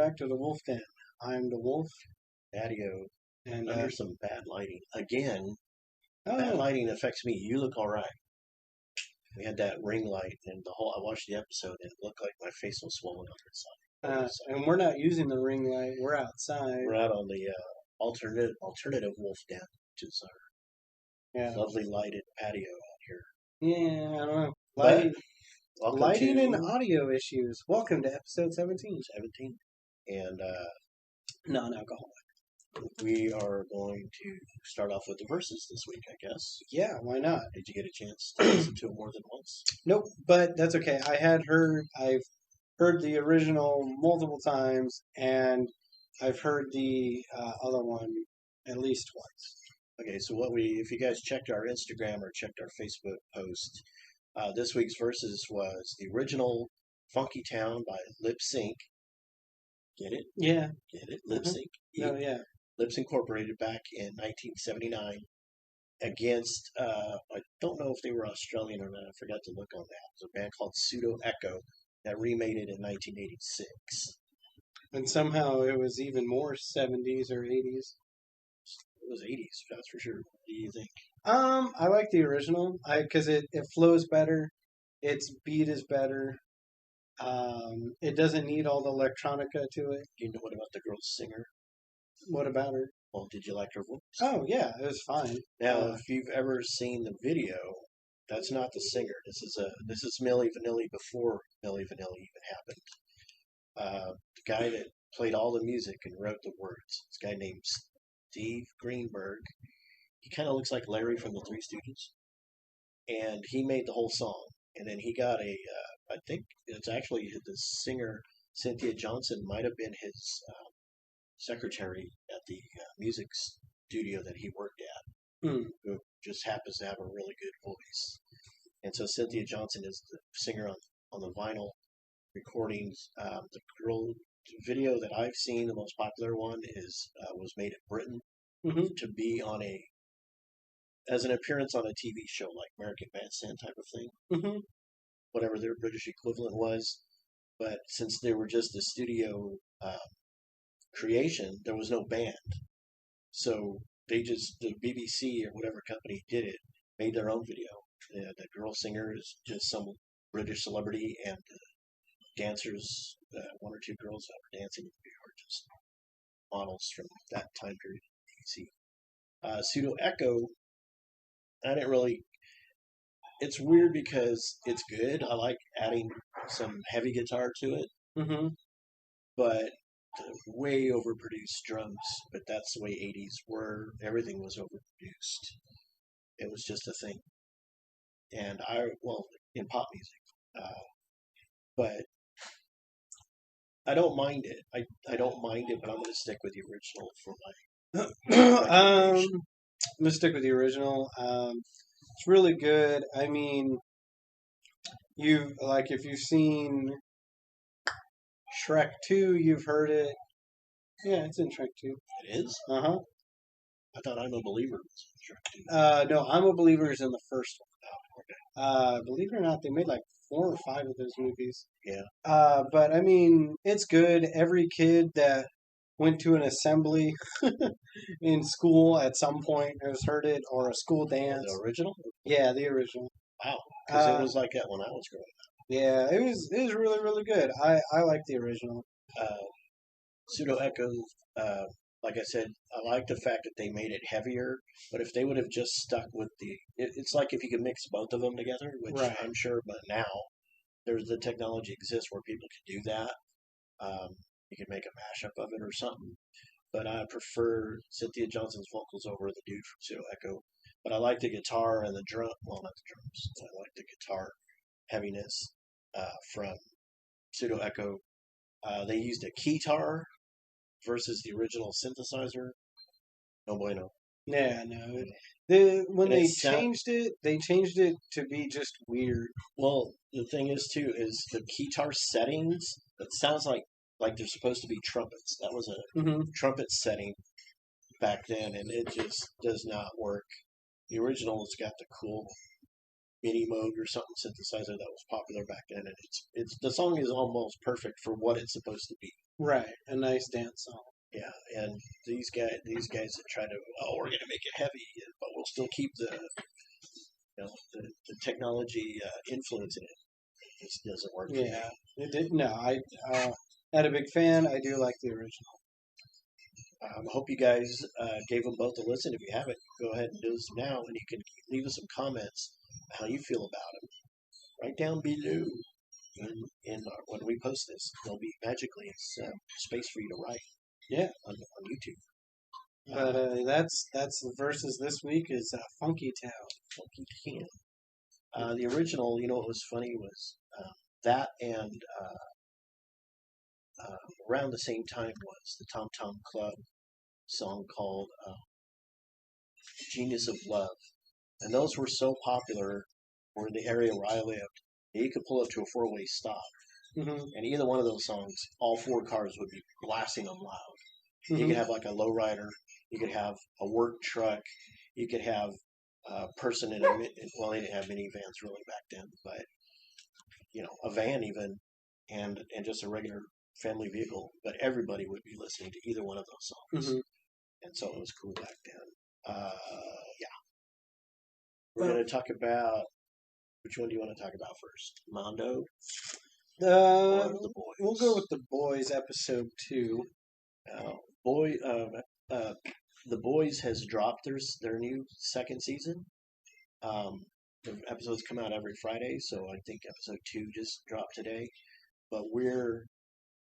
back to the Wolf Den. I'm the Wolf, Patio and under some bad lighting. Again, bad oh, lighting affects me. You look all right. We had that ring light, and I watched the episode, and it looked like my face was swollen on its side. and we're not using the ring light. We're outside. We're out on the alternative Wolf Den, which is Yeah, our lovely lighted patio out here. yeah. I don't know. But welcome Lighting and to audio issues. Welcome to episode 17. 17, and Non-alcoholic. we are going to start off with the verses this week, I guess. Yeah, why not? Did you get a chance to listen to it more than once? Nope, but that's okay. I've heard the original multiple times, and I've heard the other one at least twice. Okay, so if you guys checked our Instagram or checked our Facebook post, this week's verses was the original Funky Town by Lip Sync. Get it? Yeah. Get it? Lip Sync. No, yeah. Lips Incorporated back in 1979 against, I don't know if they were Australian or not. I forgot to look on that. It was a band called Pseudo Echo that remade it in 1986. And somehow it was even more 70s or 80s. It was 80s, that's for sure. What do you think? I like the original. Because it flows better. Its beat is better. It doesn't need all the electronica to it. Do you know what about the girl singer? What about her? Well, did you like her voice? Oh yeah, it was fine. Now, if you've ever seen the video, that's not the singer. This is Milli Vanilli before Milli Vanilli even happened. The guy that played all the music and wrote the words. This guy named Steve Greenberg. He kind of looks like Larry from the Three Stooges, and he made the whole song. And then he got I think it's actually the singer Cynthia Johnson might have been his secretary at the music studio that he worked at, who just happens to have a really good voice. And so Cynthia Johnson is the singer on the vinyl recordings. The girl video that I've seen, the most popular one, was made in Britain to be as an appearance on a TV show like American Bandstand type of thing, whatever their British equivalent was. But since they were just a studio creation, there was no band. So the BBC or whatever company did it, made their own video. The girl singer is just some British celebrity, and the dancers, one or two girls that were dancing are just models from that time period at BBC. Pseudo Echo, I didn't really. It's weird because it's good. I like adding some heavy guitar to it, but way overproduced drums. But that's the way 80s were. Everything was overproduced. It was just a thing. And in pop music. But I don't mind it. I don't mind it, but I'm going to stick with the original for my I'm gonna stick with the original. It's really good. I mean, if you've seen Shrek 2, you've heard it. Yeah, it's in Shrek 2. It is? Uh-huh. I thought I'm a Believer was in Shrek 2. No, I'm a Believer is in the first one. Oh, okay. Believe it or not, they made like 4 or 5 of those movies. Yeah. But I mean, it's good. Every kid that went to an assembly in school at some point has heard it, or a school dance. The original? Yeah, the original. Wow. Because it was like that when I was growing up. Yeah, it was really, really good. I like the original. Pseudo Echo, like I said, I like the fact that they made it heavier, but if they would have just stuck with it's like if you could mix both of them together, which Right. I'm sure, but now the technology exists where people can do that. You can make a mashup of it or something, but I prefer Cynthia Johnson's vocals over the dude from Pseudo Echo. But I like the guitar and the drum. Well, not the drums. I like the guitar heaviness from Pseudo Echo. They used a keytar versus the original synthesizer. No bueno. Yeah, no. When And they changed it to be just weird. Well, the thing is too is the keytar settings. It sounds like they're supposed to be trumpets. That was a trumpet setting back then, and it just does not work. The original's got the cool MIDI mode or something synthesizer that was popular back then, and it's the song is almost perfect for what it's supposed to be. Right, a nice dance song. Yeah, and these guys that try to, oh, we're gonna make it heavy, but we'll still keep the technology influence in it. It just doesn't work for me. Yeah, it did. No, I not a big fan. I do like the original. I hope you guys gave them both a listen. If you haven't, go ahead and do this now, and you can leave us some comments how you feel about them right down below. When we post this, there'll be magically it's space for you to write. Yeah, on YouTube. but that's the verses this week is Funky Town. Funky Town. The original, you know, what was funny was that, and around the same time was the Tom Tom Club song called "Genius of Love," and those were so popular. Or in the area where I lived, you could pull up to a four-way stop, Mm-hmm. and either one of those songs, all four cars would be blasting them loud. You Mm-hmm. could have like a lowrider, you could have a work truck, you could have a person in a well, they didn't have minivans really back then, but a van even, and just a regular family vehicle. But everybody would be listening to either one of those songs, Mm-hmm. and so it was cool back then. Yeah, we're going to talk about which one do you want to talk about first, Mondo or the Boys? We'll go with the Boys episode 2. Boy, the Boys has dropped their new second season. The episodes come out every Friday, so I think episode 2 just dropped today. But we're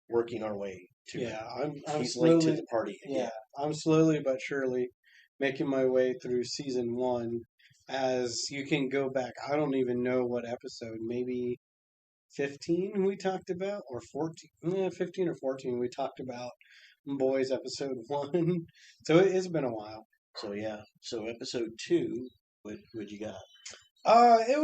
working our way to it. Yeah, I'm He's slowly, late to the party again. Yeah, I'm slowly but surely making my way through season 1. As you can go back, I don't even know what episode, maybe 15 we talked about, or 14, 15 or 14 we talked about Boys episode 1. So it's been a while. So yeah, so episode 2, what you got? It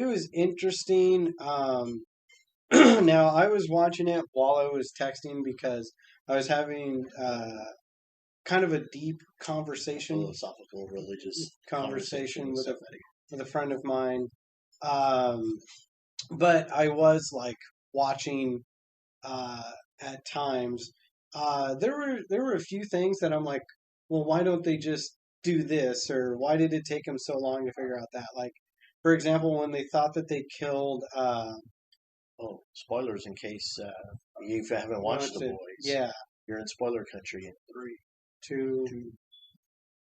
was interesting. Now I was watching it while I was texting because I was having kind of a deep Philosophical, religious conversation with somebody. with a friend of mine. Um, but I was like watching at times. There were a few things that I'm like, well, why don't they just do this, or why did it take them so long to figure out that? Like, for example, when they thought that they killed. Oh, spoilers in case you haven't watched The Boys. Yeah. You're in spoiler country in 3, Two. 2,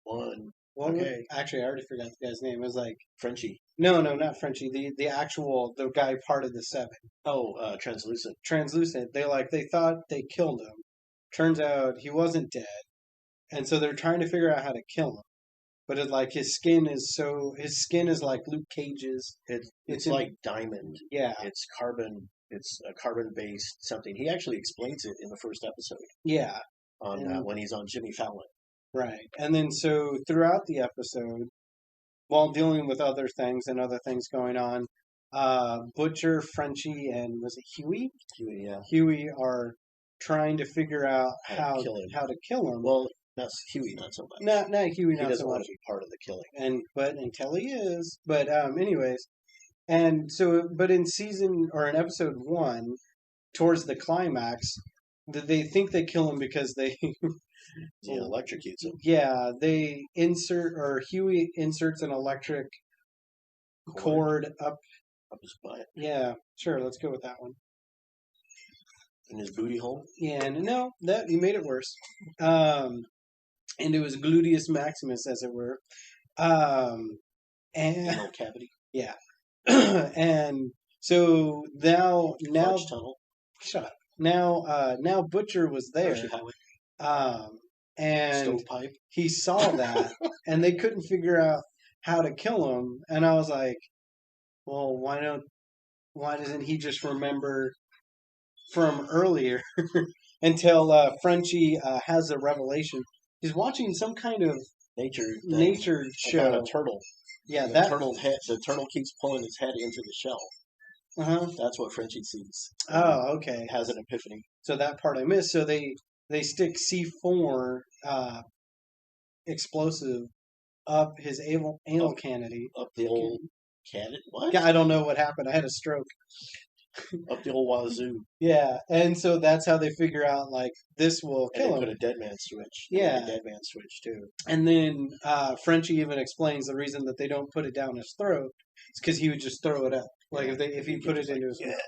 1. What Okay. Actually, I already forgot the guy's name. It was like Frenchie. no, not Frenchie. The guy part of the 7. Oh, Translucent. Translucent. They thought they killed him. Turns out he wasn't dead, and so they're trying to figure out how to kill him. But his skin is like Luke Cage's. It's like diamond. Yeah. It's carbon. It's a carbon-based something. He actually explains it in the first episode. Yeah. On when he's on Jimmy Fallon. Right. And then so throughout the episode, while dealing with other things going on, Butcher, Frenchie, and was it Huey? Huey, yeah. Huey are trying to figure out how to kill him. Well, that's Huey, not so much. Not Huey, not so much. He doesn't want to be part of the killing. But until he is. But anyways, and so but in episode 1, towards the climax, they think they kill him because they electrocutes him. Yeah, Huey inserts an electric cord up his butt. Yeah, sure, let's go with that one. In his booty hole? Yeah, no, that you made it worse. And it was gluteus maximus, as it were. And anal cavity. Yeah. And so now Large tunnel. Shut up. Now Butcher was there. And stovepipe. He saw that, and they couldn't figure out how to kill him. And I was like, well, why doesn't he just remember from earlier until Frenchie has a revelation? He's watching some kind of nature show. About a turtle. Yeah, the turtle keeps pulling his head into the shell. Uh-huh. That's what Frenchie sees. Oh, okay. Has an epiphany. So that part I missed. So they stick C4 explosive up his anal cavity. Up the old cavity? What? Yeah, I don't know what happened. I had a stroke. up the old wazoo, Yeah, and so that's how they figure out like this will and they kill put him. a dead man switch. They make a Yeah, dead man switch too. and then Frenchie even explains the reason that they don't put it down his throat is because he would just throw it up, like Yeah, if he he could put it just like into his yeah. mouth.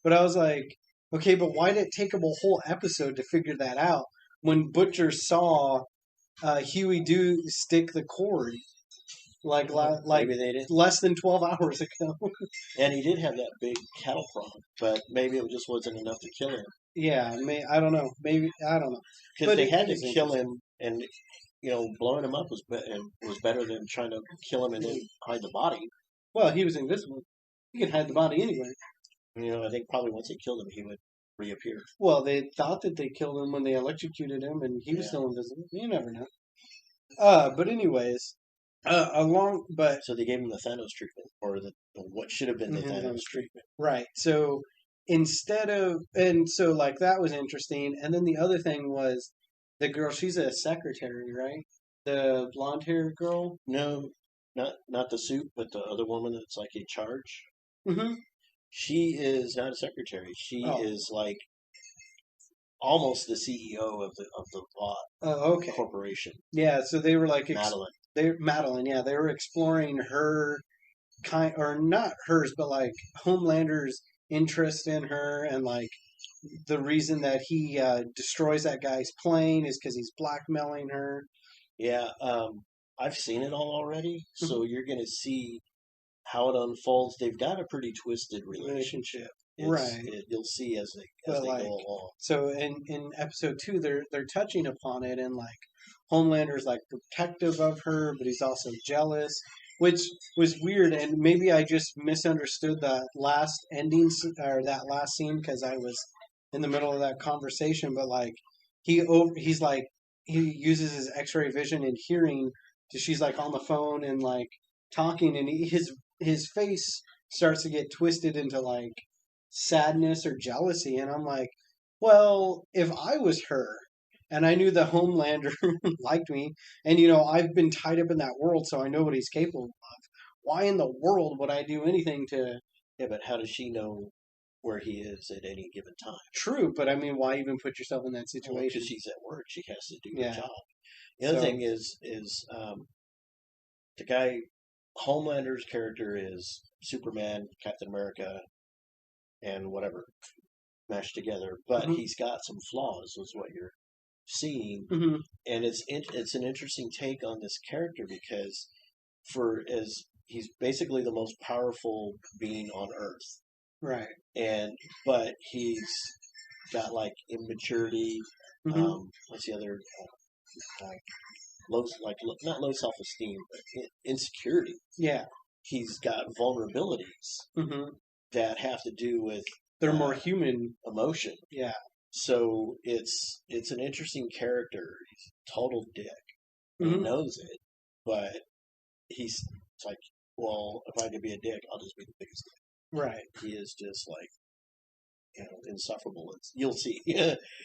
But I was like, okay, but why did it take him a whole episode to figure that out when Butcher saw Huey do stick the cord like Maybe they did, less than 12 hours ago? and he did have that big cattle prod, but maybe it just wasn't enough to kill him Yeah, I don't know. Maybe I don't know. because But they had it to was kill interesting. him, and blowing him up was better than trying to kill him and then hide the body. Well, he was invisible. He can hide the body anywhere. I think probably once they killed him, he would reappear. Well, they thought that they killed him when they electrocuted him, and he was Yeah. still invisible. You never know. But anyways, along, but So they gave him the Thanos treatment, or the what should have been the Thanos treatment. right. So instead of, and so like that was interesting. And then the other thing was the girl. She's a secretary, right? The blonde haired girl. No, not the suit, but the other woman that's like in charge. Mm-hmm. She is not a secretary. She Oh, is like almost the CEO of the lot okay. corporation. Yeah. So they were like, Madeline. Madeline. Yeah, they were exploring her kind, or not hers, but like Homelander's interest in her, and like the reason that he destroys that guy's plane is because he's blackmailing her. Yeah, I've seen it all already, Mhm. so you're gonna see how it unfolds. They've got a pretty twisted relationship. Right. You'll see as But they go like, along. so in episode 2, they're touching upon it, and like Homelander's like protective of her, but he's also jealous, which was weird. And maybe I just misunderstood that last or that last scene because I was in the middle of that conversation. But like, he's like he uses his X-ray vision and hearing. To, she's like on the phone and like talking, and his face starts to get twisted into like sadness or jealousy. And I'm like, well, if I was her and I knew the Homelander liked me, and I've been tied up in that world, so I know what he's capable of. Why in the world would I do anything to? Yeah, but how does she know where he is at any given time? True, but I mean, why even put yourself in that Well, situation? because she's at work, she has to do her Yeah. job. The other So thing is the guy Homelander's character is Superman, Captain America, and whatever mashed together, but mhm, he's got some flaws, is what you're seeing, mhm, and it's an interesting take on this character because for as he's basically the most powerful being on Earth, right, and but he's got like immaturity. mhm, What's the other low not low self esteem, but insecurity. yeah, He's got vulnerabilities mhm. that have to do with They're more uh, human. emotion. Yeah, So it's an interesting character. He's a total dick, and he mhm, knows it, but he's it's like, well, if I could be a dick, I'll just be the biggest right. dick. He is just like insufferable. You'll see.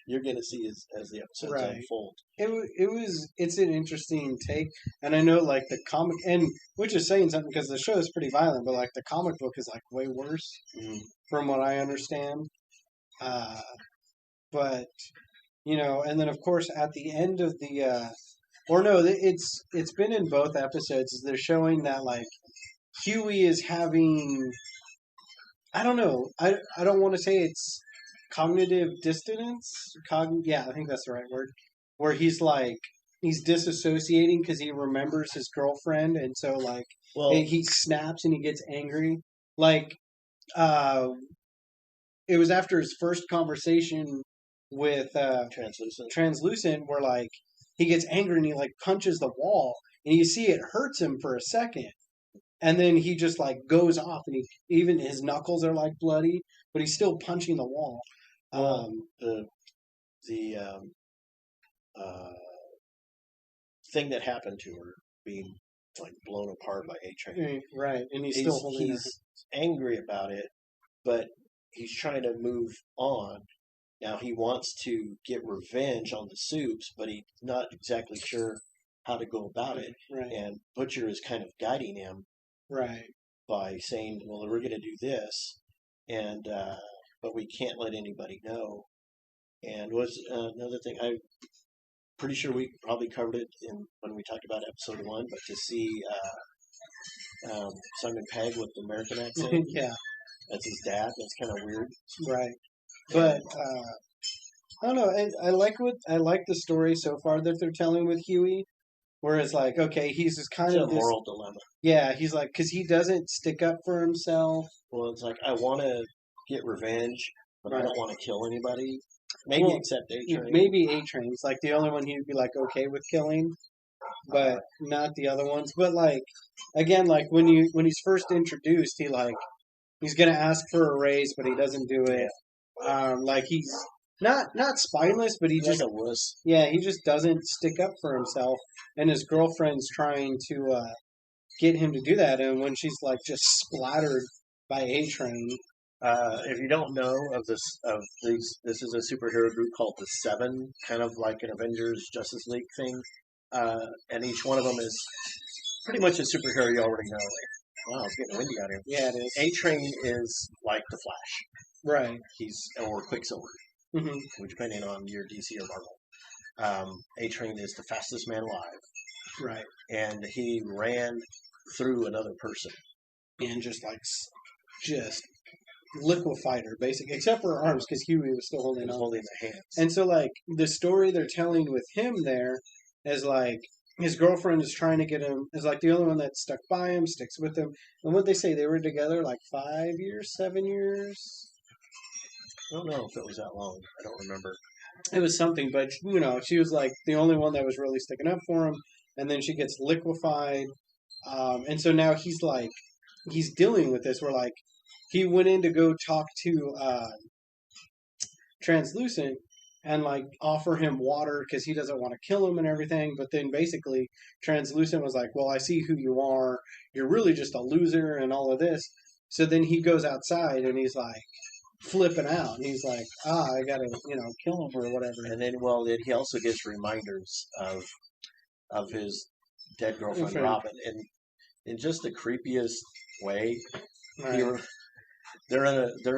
You're gonna see as the episodes Right. unfold. It's an interesting take, and I know like the comic, and which is saying something because the show is pretty violent, but like the comic book is like way worse Mm. from what I understand. Uh, but and then of course at the end of the or no, it's been in both episodes. They're showing that like Huey is having, I don't know, I don't want to say it's cognitive dissonance. Yeah, I think that's the right word. Where he's like he's disassociating because he remembers his girlfriend, and so like Well, he snaps and he gets angry. Like uh, it was after his first conversation with translucent. Translucent, where like he gets angry and he like punches the wall, and you see it hurts him for a second, and then he just like goes off, and he even his knuckles are like bloody, but he's still punching the wall. Well, Um, the uh, thing that happened to her being like blown apart by A Train. right, and he's still He's holding her. he's angry about it, but he's trying to move on. Now he wants to get revenge on the Soups, but he's not exactly sure how to go about it. Right, And Butcher is kind of guiding him right. by saying, "Well, we're going to do this," and but we can't let anybody know. And was another thing, I'm pretty sure we probably covered it in when we talked about episode 1, but to see Simon Pegg with the American accent, Yeah, that's his dad. That's kind of weird. right. And But I don't know. I like the story so far that they're telling with Huey, where it's like, okay, he's just kind it's a of this. moral dilemma. Yeah, he's like, because he doesn't stick up for himself. Well, it's like I want to get revenge, but I Right. don't want to kill anybody. Maybe Well, except A-Train. maybe A Train's like the only one he'd be like okay with killing, but not the other ones. But like again, like when he's first introduced, he's gonna ask for a raise, but he doesn't do Yeah, it. Like he's not spineless, but he he's like just a wuss. yeah he just doesn't stick up for himself. And his girlfriend's trying to get him to do that, and when she's like just splattered by A Train. If you don't know of these, this is a superhero group called the Seven, kind of like an Avengers Justice League thing. And each one of them is pretty much a superhero you already know. Wow, it's getting windy out here. Yeah, it is. A-Train is like the Flash. Right. He's or Quicksilver, Hmm. depending on your DC or Marvel. A-Train is the fastest man alive, Right. and he ran through another person. And just like just liquefied her, basically, except for her arms, because Huey was still He holding was on. holding the hands. And so, like, the story they're telling with him there is like his girlfriend is trying to get him, is like the only one that stuck by him, sticks with him. And what they say, they were together like 5 years, 7 years. I don't know if it was that long. I don't remember. It was something, but she was like the only one that was really sticking up for him. And then she gets liquefied. And so now he's dealing with this. Where like he went in to go talk to Translucent and like offer him water because he doesn't want to kill him and everything. But then basically Translucent was like, "Well, I see who you are. You're really just a loser and all of this." So then he goes outside and he's like flipping out. And he's like, I gotta kill him or whatever. And then, then he also gets reminders of his dead girlfriend Friend. Robin, and in just the creepiest way. He, Right. they're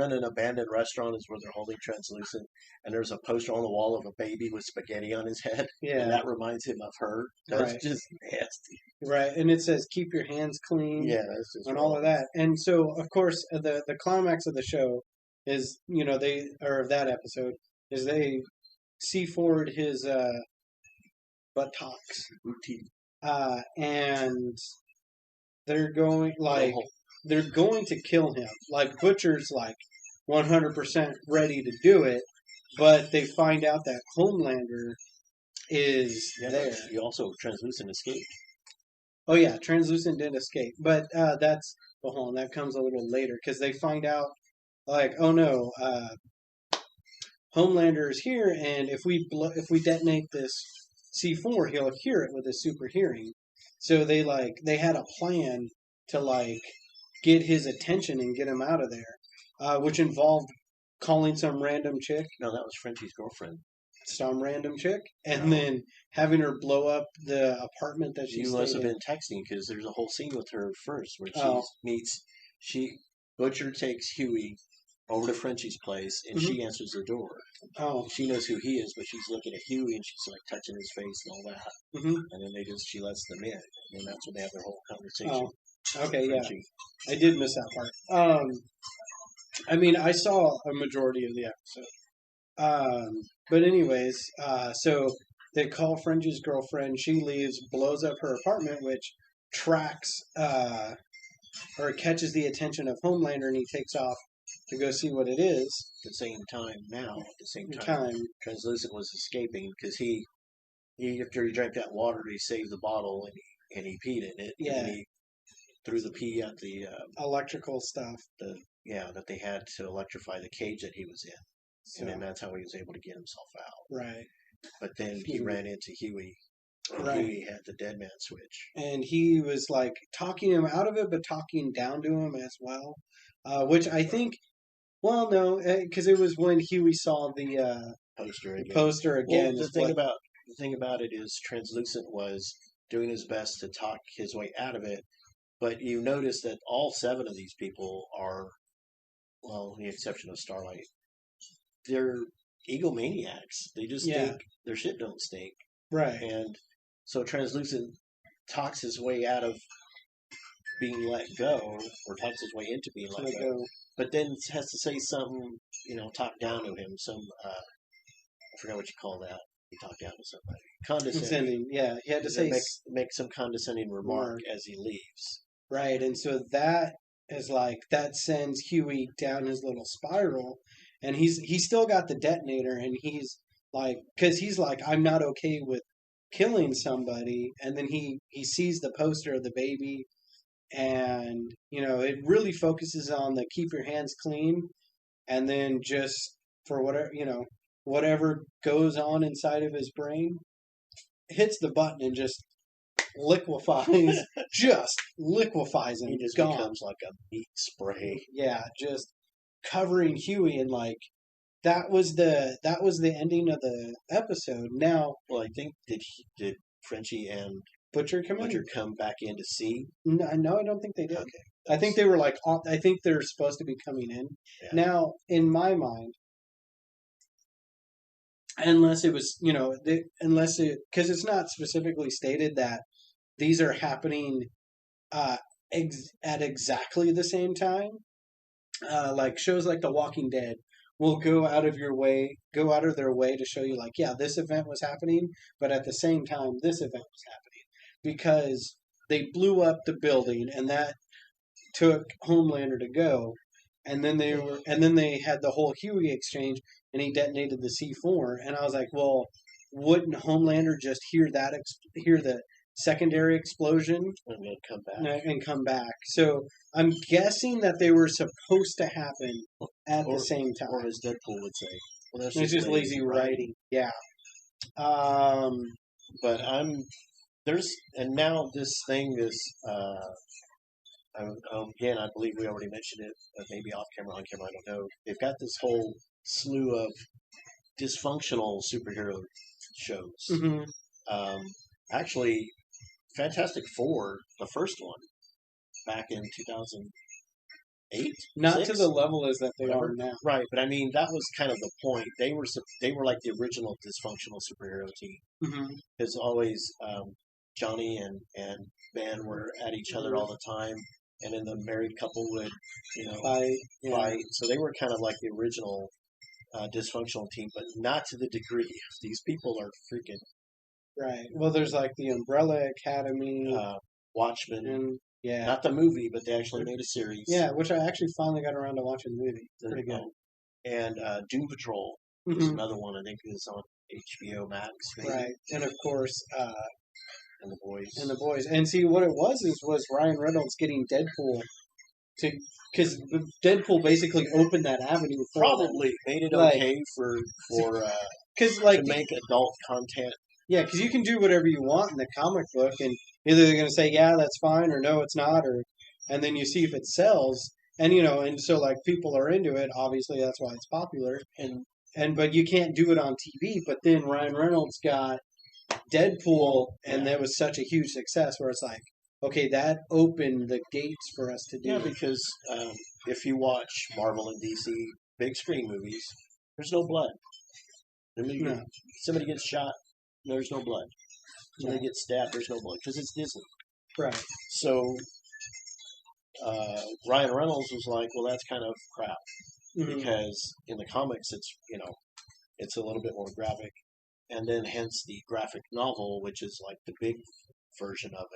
in an abandoned restaurant is where they're holding Translucent, and there's a poster on the wall of a baby with spaghetti on his head, Yeah. and that reminds him of her. That's Right. just nasty. Right. And it says keep your hands clean. Yeah, that's just and wrong. all of that. And so, of course, the climax of the show is they or of that episode is they see forward his buttocks, Booty. and they're going like they're going to kill him. Like Butcher's like 100% ready to do it, but they find out that Homelander is there. He also Translucent escaped. Oh yeah, Translucent did escape, but that's hold on, that comes a little later because they find out like, oh no, Homelander is here, and if we detonate this C4, he'll hear it with his super hearing. So they had a plan to like get his attention and get him out of there, which involved calling some random chick, No, that was Frenchie's girlfriend. and No. then having her blow up the apartment that she You stayed must have in. been texting because there's a whole scene with her first where Oh. she Butcher takes Huey over to Frenchie's place and Mhm. she answers the door. Oh, She knows who he is, but she's looking at Huey and she's like touching his face and all that. hmm And then she lets them in, and that's when they have their whole conversation. Oh, okay, yeah, Frenchie. I did miss that part. I mean, I saw a majority of the episode. But anyways, so they call Fringe's girlfriend. She leaves, blows up her apartment, which tracks or catches the attention of Homelander, and he takes off to go see what it is. At the same time, Translucent was escaping because he after he drank that water, he saved the bottle and he peed in it. Yeah. And he threw the pee at the Electrical stuff. that they had to electrify the cage that he was in. So, And then that's how he was able to get himself out. right. But then he ran into Huey, and Right. Huey had the dead man switch. And he was like talking him out of it, but talking down to him as well, which I think. Well, no, because it was when Huey saw the Poster again. poster again. Well, the thing about it is Translucent was doing his best to talk his way out of it, but you notice that all 7 of these people are well, with the exception of Starlight, they're egomaniacs. They just Yeah, think their shit don't stink. right. And so Translucent talks his way out of being let go, or talks his way into being To let let go, go. but then has to say something, talk down to him. I forgot what you call that. You talk down to somebody. Condescending. Sending. Yeah, he had to Then say make some condescending remark remark. as he leaves. Right, and so that is like that sends Huey down his little spiral, and he's still got the detonator, and he's like, because he's like, I'm not okay with killing somebody, and then he sees the poster of the baby, and it really focuses on the keep your hands clean, and then just for whatever goes on inside of his brain, hits the button and just liquefies, just liquefies him, He just gone. becomes like a meat spray. Yeah, just covering Huey, and like that was the ending of the episode. Now Well, I think did Frenchie and Butcher come in? Butcher come back in to see? No, no, I don't think they did. Okay, I think they were like, I think they're supposed to be coming in. yeah. Now, in my mind, unless it was, unless it, because it's not specifically stated that these are happening uh, at exactly the same time. Like shows like The Walking Dead will go out of their way to show you like, yeah, this event was happening, but at the same time, this event was happening because they blew up the building, and that took Homelander to go, and then they had the whole Huey exchange, and he detonated the C4, and I was like, well, wouldn't Homelander just hear the secondary explosion And then come back. and come back? So I'm guessing that they were supposed to happen at the Or, same or time. as Deadpool would say, well, that's It's just just lazy lazy writing. writing. Yeah. Um, But and now this thing, again, I believe we already mentioned it, but maybe off camera, on camera, I don't know. They've got this whole slew of dysfunctional superhero shows. mhm. Um, Actually, Fantastic Four, the first one, back in 2008, Not to six, the level as that they are whatever. now. Right, but I mean that was kind of the point. They were like the original dysfunctional superhero team. Hmm. Because always Johnny and Ben were at each other all the time, and then the married couple would, Fight. Yeah. fight. So they were kind of like the original dysfunctional team, but not to the degree. These people are freaking Right. Well, there's like the Umbrella Academy, uh, Watchmen. and yeah, Not the movie, but they actually made a series. yeah, which I actually finally got around to watching the movie. Pretty good. And Doom Patrol was Hmm. another one. I think it was on HBO Max, maybe. Right. And of course, And the boys. and see what it was Ryan Reynolds getting Deadpool to, because Deadpool basically opened that avenue for them. Probably made it Like, okay for because like to make adult content. yeah, because you can do whatever you want in the comic book, and either they're going to say yeah, that's fine, or no, it's not, or and then you see if it sells, and and so like people are into it. Obviously, that's why it's popular, and but you can't do it on TV. But then Ryan Reynolds got Deadpool, and that was such a huge success where it's like, okay, that opened the gates for us to do Yeah, it. because if you watch Marvel and DC big screen movies, there's no blood. No, Somebody gets shot, there's no blood. Somebody gets stabbed, there's no blood because it's Disney. right. So Ryan Reynolds was like, well, that's kind of crap Mhm. because in the comics it's a little bit more graphic, and then hence the graphic novel, which is like the big version of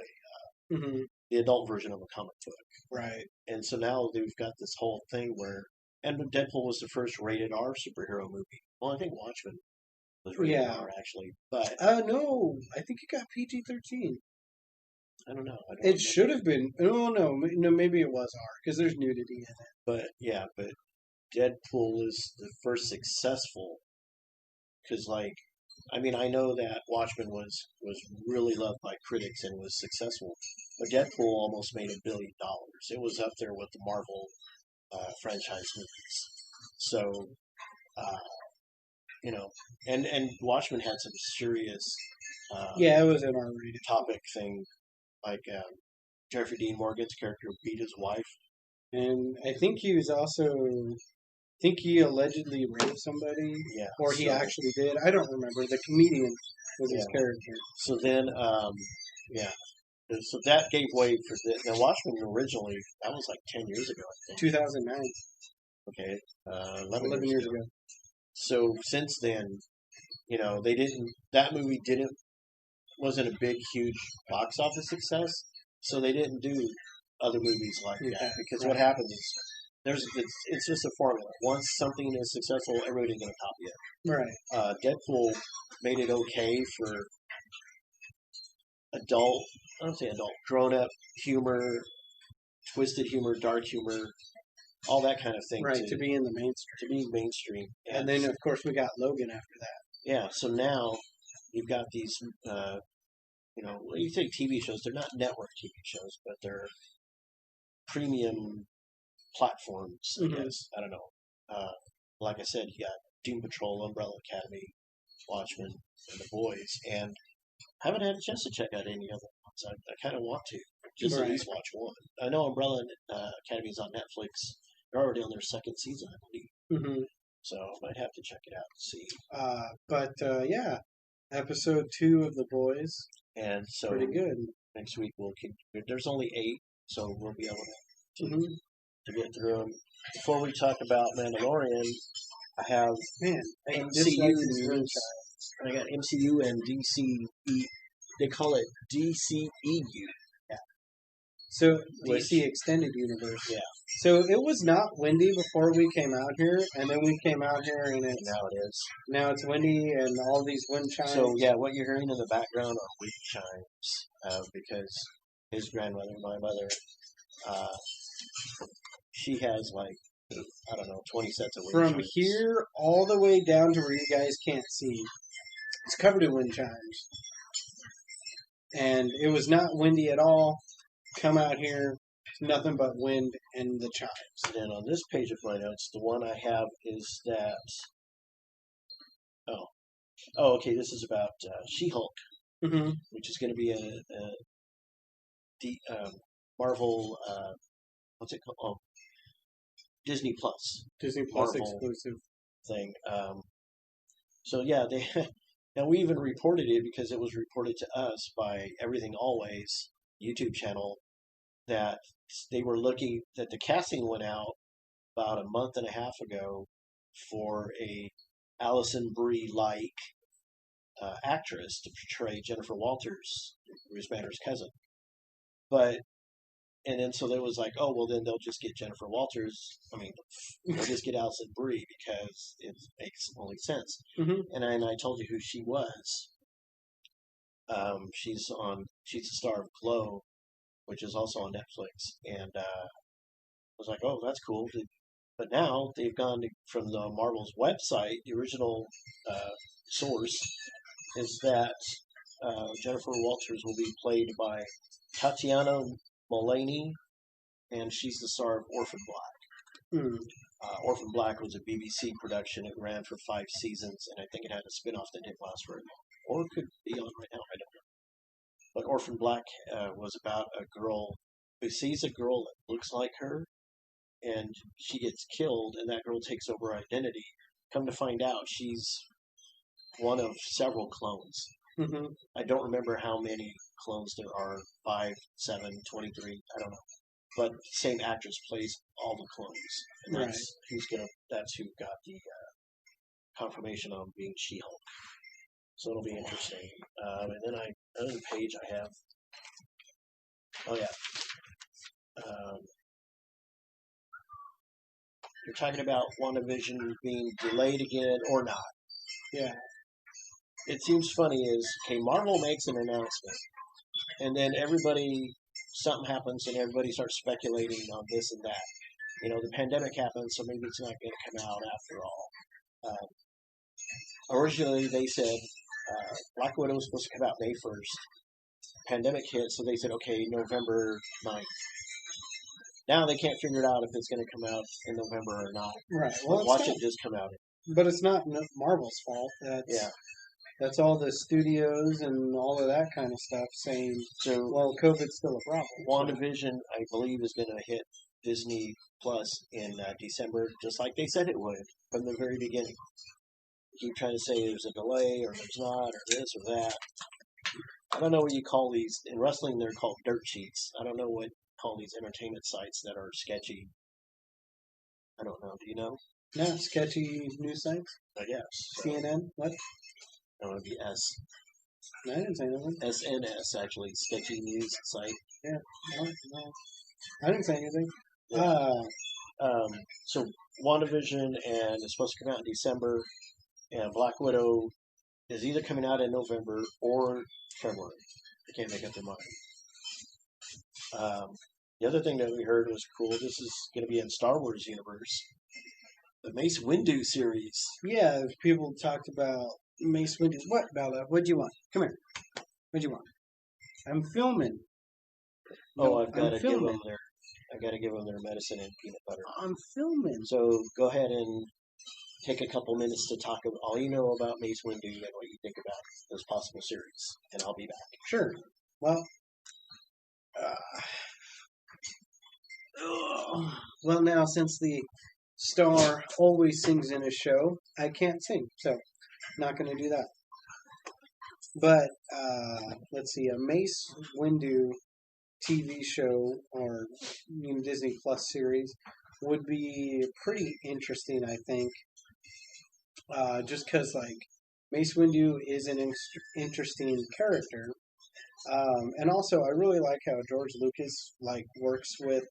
Mhm. the adult version of a comic book. Right. And so now they've got this whole thing where, and Deadpool was the first rated R superhero movie. Well, I think Watchmen was rated Yeah. R actually, but No, I think it got PG-13. I don't know. I don't It remember. should have been. Oh no, maybe it was R because there's nudity in it. But yeah, but Deadpool is the first successful because like I mean I know that Watchmen was really loved by critics and was successful, but Deadpool almost made $1 billion. It was up there with the Marvel franchise movies. So uh, you know, and Watchmen had some serious Yeah, it was an R-rated. topic thing, like Jeffrey Dean Morgan's character beat his wife. and I think he was also. I think he allegedly raped somebody, Yeah. or he So actually did. I don't remember. The comedian was his yeah. character. So then yeah. So that gave way for the now Watchmen originally that was like 10 years ago, I think. 2009, Okay, 11 11 years years ago. ago. So since then, they didn't. That movie didn't wasn't a big, huge box office success. So they didn't do other movies like Yeah, that because right. what happens is it's just a formula. Once something is successful, everybody's going to copy it. Right. Deadpool made it okay for adult, I don't say adult, grown up humor, twisted humor, dark humor, all that kind of thing Right, to be in the mainstream. to be mainstream. And then, of course, we got Logan after that. Yeah, so now you've got these, when you say TV shows, they're not network TV shows, but they're premium platforms, I guess. I don't know. Like I said, you got Doom Patrol, Umbrella Academy, Watchmen, and The Boys, and I haven't had a chance to check out any other ones. I kind of want to, just at least watch one. I know Umbrella Academy is on Netflix. They're already on their second season, I believe. Mm-hmm. So I might have to check it out and see. But yeah, episode 2 of The Boys. And so pretty good. Next week we'll keep. There's only 8, so we'll be able to get through them. Before we talk about Mandalorian, I have MCU news. I got MCU and DCE. They call it DCEU. Yeah. So DC Extended Universe. Yeah. So it was not windy before we came out here, and then we came out here, and now it's windy, and all these wind chimes. So yeah, what you're hearing in the background are wind chimes, because his grandmother, my mother, she has like, I don't know, 20 sets of wind chimes. From here all the way down to where you guys can't see, it's covered in wind chimes. And it was not windy at all. Come out here, nothing but wind and the chimes. And then on this page of my notes, the one I have is that. Okay. This is about She-Hulk, which is going to be a Marvel. What's it called? Oh, Disney Plus. Disney Plus Marvel exclusive thing. So yeah, they. Now we even reported it because it was reported to us by Everything Always YouTube channel that they were looking that the casting went out about a month and a half ago for a Allison Brie like actress to portray Jennifer Walters, Bruce Banner's cousin. And then so there was like, oh well, then they'll just get Jennifer Walters. I mean, they'll just get Allison Brie because it makes only sense. And I told you who she was. She's the star of Glow, which is also on Netflix, and I was like, oh, that's cool. But now they've gone from the Marvel's website. The original source is that Jennifer Walters will be played by Tatiana Maslany, and she's the star of Orphan Black. Orphan Black was a BBC production. It ran for 5 seasons, and I think it had a spin-off that didn't last very long. Or it could be on right now, I don't know. But Orphan Black was about a girl who sees a girl that looks like her, and she gets killed, and that girl takes over her identity. Come to find out, she's one of several clones. I don't remember how many clones there are, 5, 7, 23, I don't know. But the same actress plays all the clones. And that's who got the confirmation on being She-Hulk. So it'll be interesting. And then another page I have. Oh yeah. You're talking about WandaVision being delayed again or not. Yeah. It seems funny is, okay, Marvel makes an announcement, and then something happens, and everybody starts speculating on this and that. The pandemic happened, so maybe it's not going to come out after all. Originally, they said Black Widow was supposed to come out May 1st. Pandemic hit, so they said, okay, November 9th. Now they can't figure it out if it's going to come out in November or not. Right. Well, watch it just come out. But it's not Marvel's fault. That's all the studios and all of that kind of stuff saying, well, COVID's still a problem. WandaVision, I believe, is going to hit Disney Plus in December, just like they said it would from the very beginning. Keep trying to say there's a delay or there's not or this or that. I don't know what you call these. In wrestling, they're called dirt sheets. I don't know what call these entertainment sites that are sketchy. I don't know. Do you know? No, sketchy news sites. I guess. So, CNN. What? that would be No, I didn't say anything. SNS, actually. Sketchy news site. Yeah. No. I didn't say anything. Yeah. So WandaVision and it's supposed to come out in December, and Black Widow is either coming out in November or February. They can't make up their mind. The other thing that we heard was cool. This is going to be in Star Wars universe. The Mace Windu series. Yeah, people talked about Mace Windu. What, Bella? What'd you want? Come here. What'd you want? I'm filming. No, I've got to give them their medicine and peanut butter. I'm filming. So go ahead and take a couple minutes to talk about all you know about Mace Windu and what you think about those possible series, and I'll be back. Sure. Well, now since the star always sings in a show, I can't sing, so not going to do that. But let's see, a Mace Windu TV show or Disney Plus series would be pretty interesting, I think. Just because like Mace Windu is an interesting character, and also I really like how George Lucas works with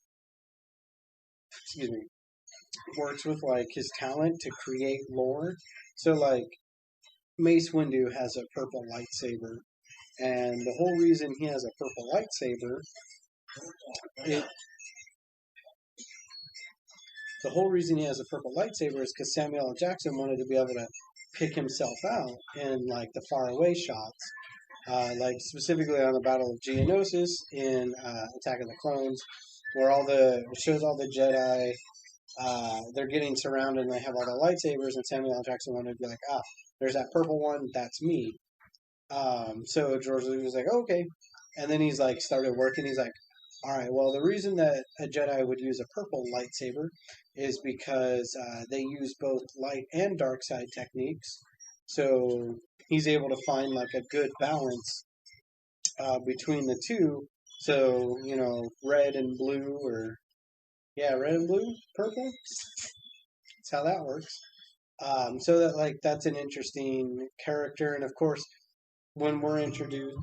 like his talent to create lore. So like Mace Windu has a purple lightsaber, and the whole reason he has a purple lightsaber, is because Samuel L. Jackson wanted to be able to pick himself out in like the faraway shots, like specifically on the Battle of Geonosis in Attack of the Clones, where it shows all the Jedi. They're getting surrounded and they have all the lightsabers, and Samuel L. Jackson wanted to be like, there's that purple one, that's me. So George Lucas was like, okay. And then he's like, started working. He's like, all right, well, the reason that a Jedi would use a purple lightsaber is because they use both light and dark side techniques. So he's able to find like a good balance between the two. So, red and blue red and blue, purple. That's how that works. So that's an interesting character. And of course, when we're introduced,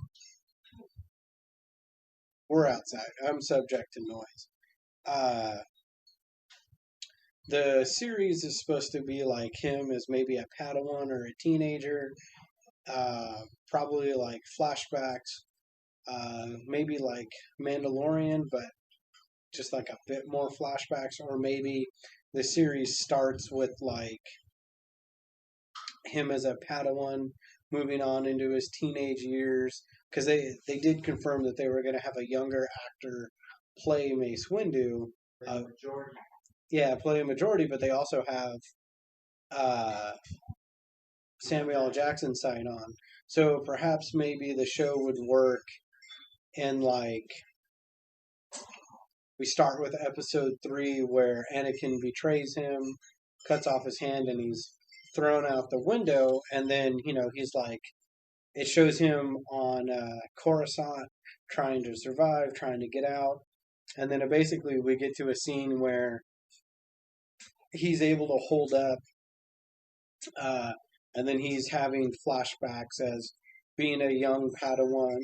we're outside. I'm subject to noise. The series is supposed to be like him as maybe a Padawan or a teenager. Probably like flashbacks. Maybe like Mandalorian, but just like a bit more flashbacks. Or maybe the series starts with like him as a Padawan moving on into his teenage years, because they did confirm that they were going to have a younger actor play Mace Windu. Play a majority, but they also have Samuel L. Jackson sign on. So perhaps maybe the show would work in like we start with episode 3 where Anakin betrays him, cuts off his hand, and he's thrown out the window, and then he's like, it shows him on Coruscant trying to survive, trying to get out, and then basically we get to a scene where he's able to hold up, and then he's having flashbacks as being a young Padawan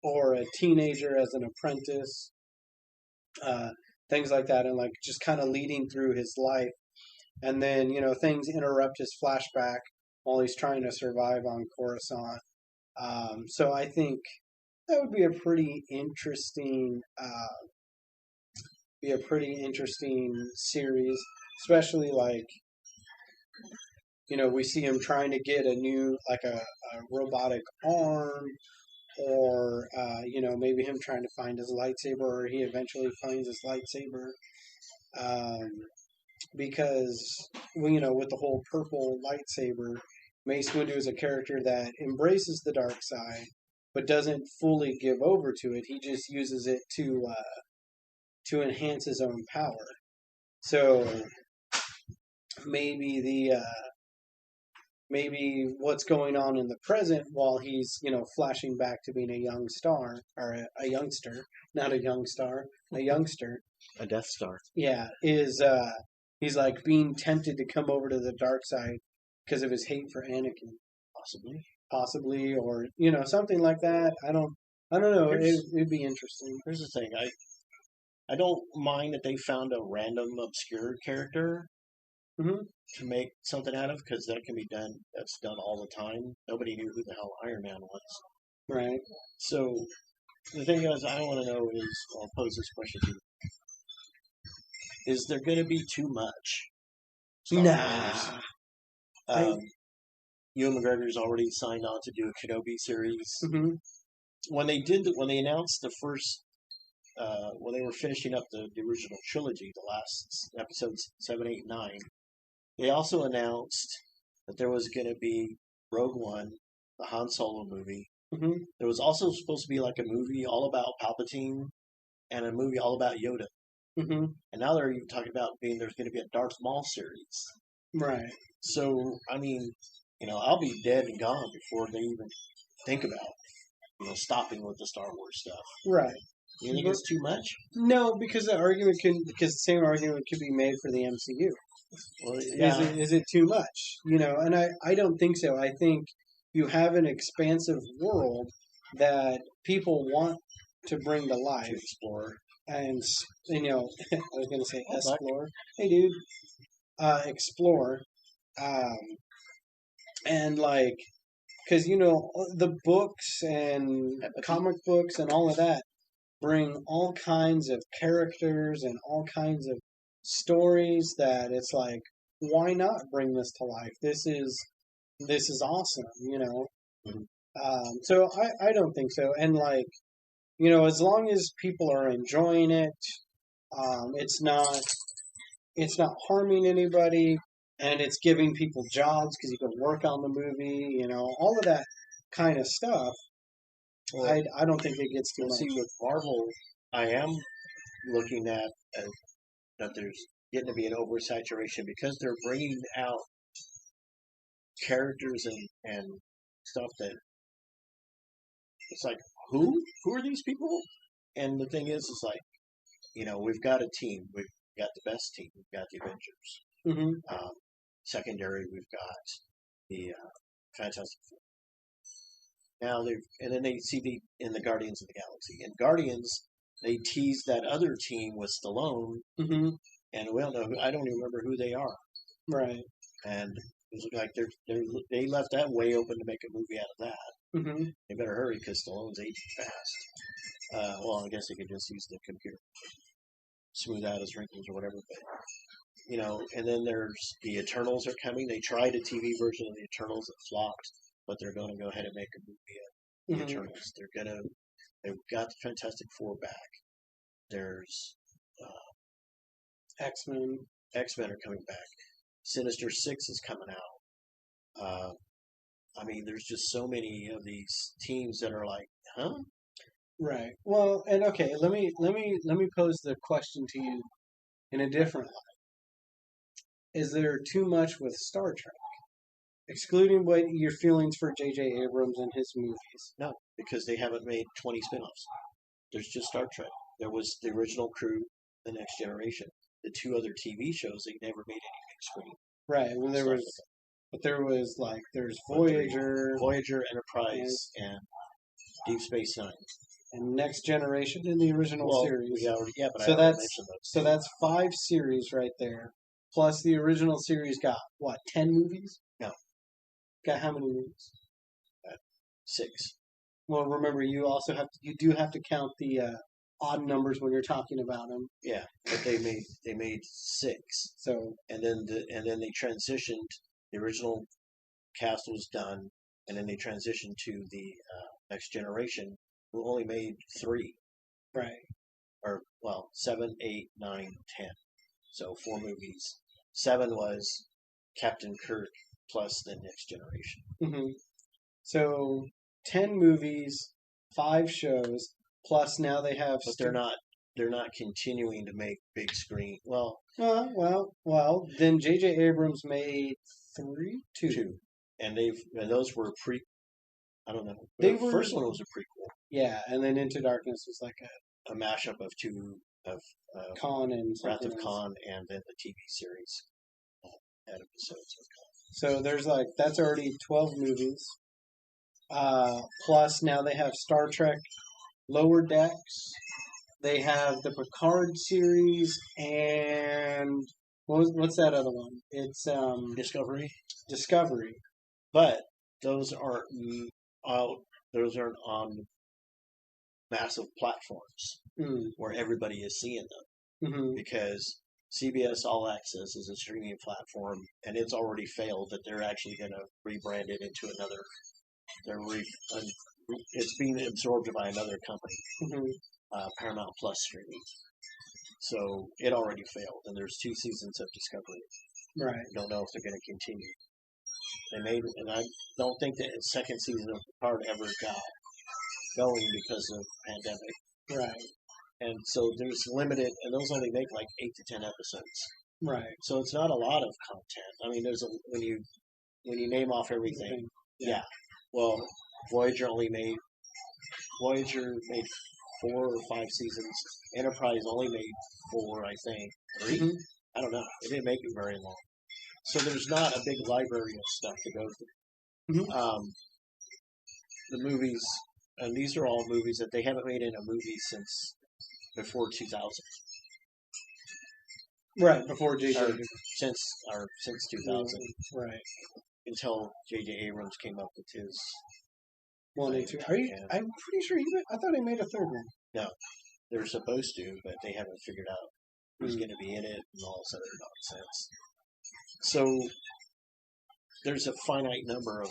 or a teenager as an apprentice, things like that, and like just kind of leading through his life. And then, things interrupt his flashback while he's trying to survive on Coruscant. So I think that would be a pretty interesting series, especially like, we see him trying to get a new, like a robotic arm, or, maybe him trying to find his lightsaber, or he eventually finds his lightsaber. Because, with the whole purple lightsaber, Mace Windu is a character that embraces the dark side, but doesn't fully give over to it. He just uses it to to enhance his own power. So maybe maybe what's going on in the present while he's flashing back to being a young star or a youngster, not a young star, a youngster. A Death Star. Yeah, is he's like being tempted to come over to the dark side because of his hate for Anakin, possibly, or something like that. I don't know. It'd be interesting. Here's the thing. I don't mind that they found a random obscure character Hmm. to make something out of, because that can be done. That's done all the time. Nobody knew who the hell Iron Man was. Right. So the thing is, I want to know is, I'll pose this question to you: is there going to be too much Star Wars? Nah. Ewan McGregor's already signed on to do a Kenobi series. Hmm. When they announced the first, when they were finishing up the original trilogy, the last episodes 7, 8, 9, they also announced that there was going to be Rogue One, the Han Solo movie. Hmm. There was also supposed to be like a movie all about Palpatine and a movie all about Yoda. Hmm. And now they're even talking about there's going to be a Darth Maul series. Right. So, I mean, I'll be dead and gone before they even think about, stopping with the Star Wars stuff. Right. You think it's too much? No, because the same argument could be made for the MCU. Well, yeah. Is it too much? And I don't think so. I think you have an expansive world that people want to bring to life. To explore. And I was going to say explore. Hey, dude. Explore. Um, and like, because, the books and comic books and all of that bring all kinds of characters and all kinds of stories that it's like, why not bring this to life? This is awesome. So I don't think so. And like, as long as people are enjoying it, it's not harming anybody, and it's giving people jobs because you can work on the movie. All of that kind of stuff. Well, I don't think it gets too much. See, with Marvel, I am looking at that there's getting to be an oversaturation because they're bringing out characters and stuff that it's like, who are these people? And the thing is like, we've got a team. We've got the best team. We've got the Avengers. Mm-hmm. Secondary, we've got the Fantastic Four. Now and then they see in the Guardians of the Galaxy. In Guardians, they tease that other team with Stallone, Mm-hmm. and we don't know I don't even remember who they are. Right. And it was like they left that way open to make a movie out of that. Mm-hmm. They better hurry because Stallone's aging fast. Well, I guess they could just use the computer, smooth out his wrinkles or whatever. But and then there's the Eternals are coming. They tried a TV version of the Eternals, it flopped, but they're going to go ahead and make a movie of the Eternals. They've got the Fantastic Four back. There's X-Men. X-Men are coming back. Sinister Six is coming out. I mean, there's just so many of these teams that are like, huh? Right. Well, and okay, let me pose the question to you in a different light. Is there too much with Star Trek? Excluding what your feelings for J.J. Abrams and his movies. No, because they haven't made 20 spin-offs. There's just Star Trek. There was the original crew, The Next Generation. The two other TV shows, they never made any big screen. Right. Well, there's Voyager, Enterprise, and Deep Space Nine. And Next Generation in the original series. So that's 5 series right there. Plus the original series got, what, 10 movies? No. Got how many movies? 6. Well, remember, you do have to count the odd numbers when you're talking about them. Yeah, but they made 6. So and then they transitioned. The original cast was done, and then they transitioned to the Next Generation, who only made 3. Right. Or 7, 8, 9, 10. So 4 movies. 7 was Captain Kirk plus the Next Generation. Mm-hmm. So 10 movies, 5 shows, plus now they have. But they're not they're not continuing to make big screen. Well, Well. Then J.J. Abrams made two. two, and those were pre. I don't know. They The were first one was a prequel, Yeah, and then Into Darkness was like a mashup of two of a Khan and Wrath something of else. Khan, and then the TV series had episodes of So there's that's already 12 movies. Plus now they have Star Trek Lower Decks. They have the Picard series and what's that other one? It's Discovery, Discovery. but those aren't out. Those aren't on massive platforms where everybody is seeing them because CBS All Access is a streaming platform, and it's already failed that they're actually going to rebrand it into another. It's being absorbed by another company, Paramount Plus streaming. So it already failed, and there's 2 seasons of Discovery. Right. Don't know if they're going to continue. And I don't think that the second season of Picard ever got going because of pandemic. Right. And so there's limited, and those only make like 8 to 10 episodes. Right. So it's not a lot of content. I mean, when you name off everything, yeah. Well, Voyager made 4 or 5 seasons. Enterprise only made 4, I think. 3? I don't know. It didn't make it very long. So there's not a big library of stuff to go through. The movies, and these are all movies that they haven't made in a movie since before 2000. Right, before J.J. Since 2000. Right. Until J.J. Abrams came up with his 1 and 2. Are you? I'm pretty sure I thought he made a third one. No, they're supposed to, but they haven't figured out who's going to be in it and all this other nonsense. So there's a finite number of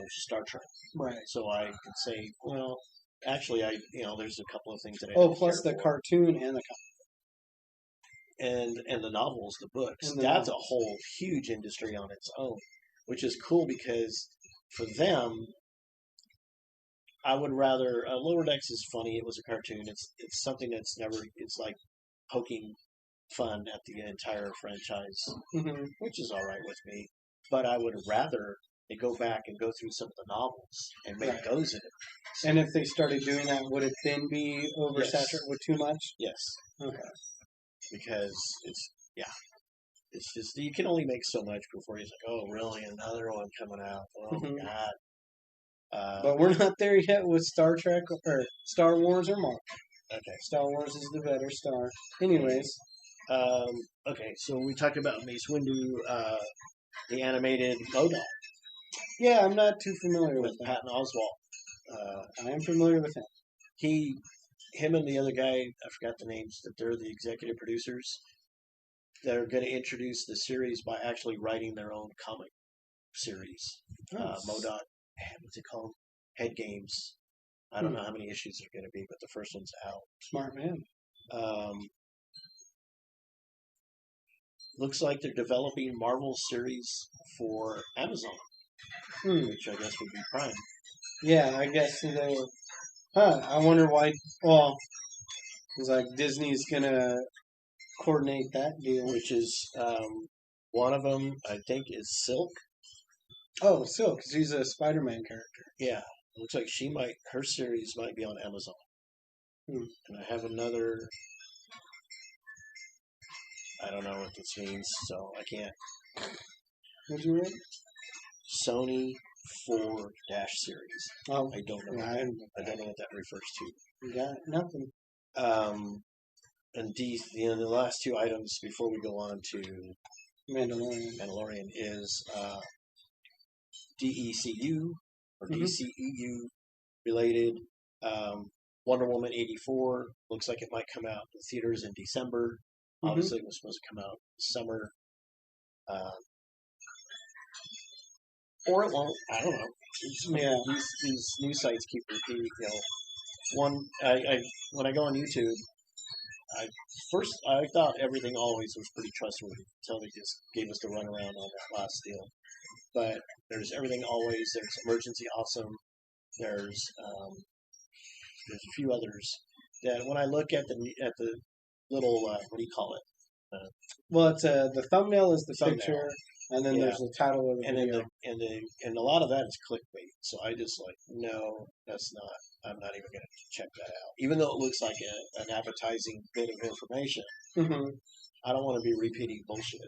Star Trek. Right. So I could say, well, actually, there's a couple of things that I plus the cartoon and the and the novels, the books. That's a whole huge industry on its own, which is cool because for them, I would rather Lower Decks is funny. It was a cartoon. It's something that's never. It's like poking fun at the entire franchise, which is all right with me. But I would rather they go back and go through some of the novels and make those in it. And if they started doing that, would it then be oversaturated with too much? Yes. Okay. Because it's just you can only make so much before he's like, oh, really, another one coming out? Oh God. But we're not there yet with Star Trek or Star Wars or Marvel. Okay. Star Wars is the better star. Anyways. Okay, so we talked about Mace Windu, the animated MODOK. Yeah, I'm not too familiar with that. Patton Oswalt. I am familiar with him. Him and the other guy, I forgot the names, that they're the executive producers. They're going to introduce the series by actually writing their own comic series. Nice. MODOK, what's it called? Head Games. I don't know how many issues there are going to be, but the first one's out. Smart man. Looks like they're developing Marvel series for Amazon, which I guess would be Prime. Yeah, I guess they. I wonder why. Well, it's like Disney's gonna coordinate that deal. Which is one of them, I think, is Silk. Oh, Silk, because he's a Spider-Man character. Yeah, looks like her series might be on Amazon. And I have another. I don't know what this means, so I can't. What'd you read? Sony 4 series. Oh, I don't know. I don't know what that refers to. You got nothing. And the last 2 items before we go on to Mandalorian is DECU or DCEU related. Wonder Woman 84 looks like it might come out in theaters in December. Obviously, it was supposed to come out this summer. Or it won't. I don't know. These news sites keep repeating. When I go on YouTube, I thought everything always was pretty trustworthy until they just gave us the runaround on that last deal. But there's everything always. There's Emergency Awesome. There's a few others that when I look at the little what do you call it? Well, it's the thumbnail is the Thumbnail. picture, and then Yeah, there's the title of the and then video. and a lot of that is clickbait. So I just like no, that's not. I'm not even going to check that out, even though it looks like an appetizing bit of information. Hmm. I don't want to be repeating bullshit,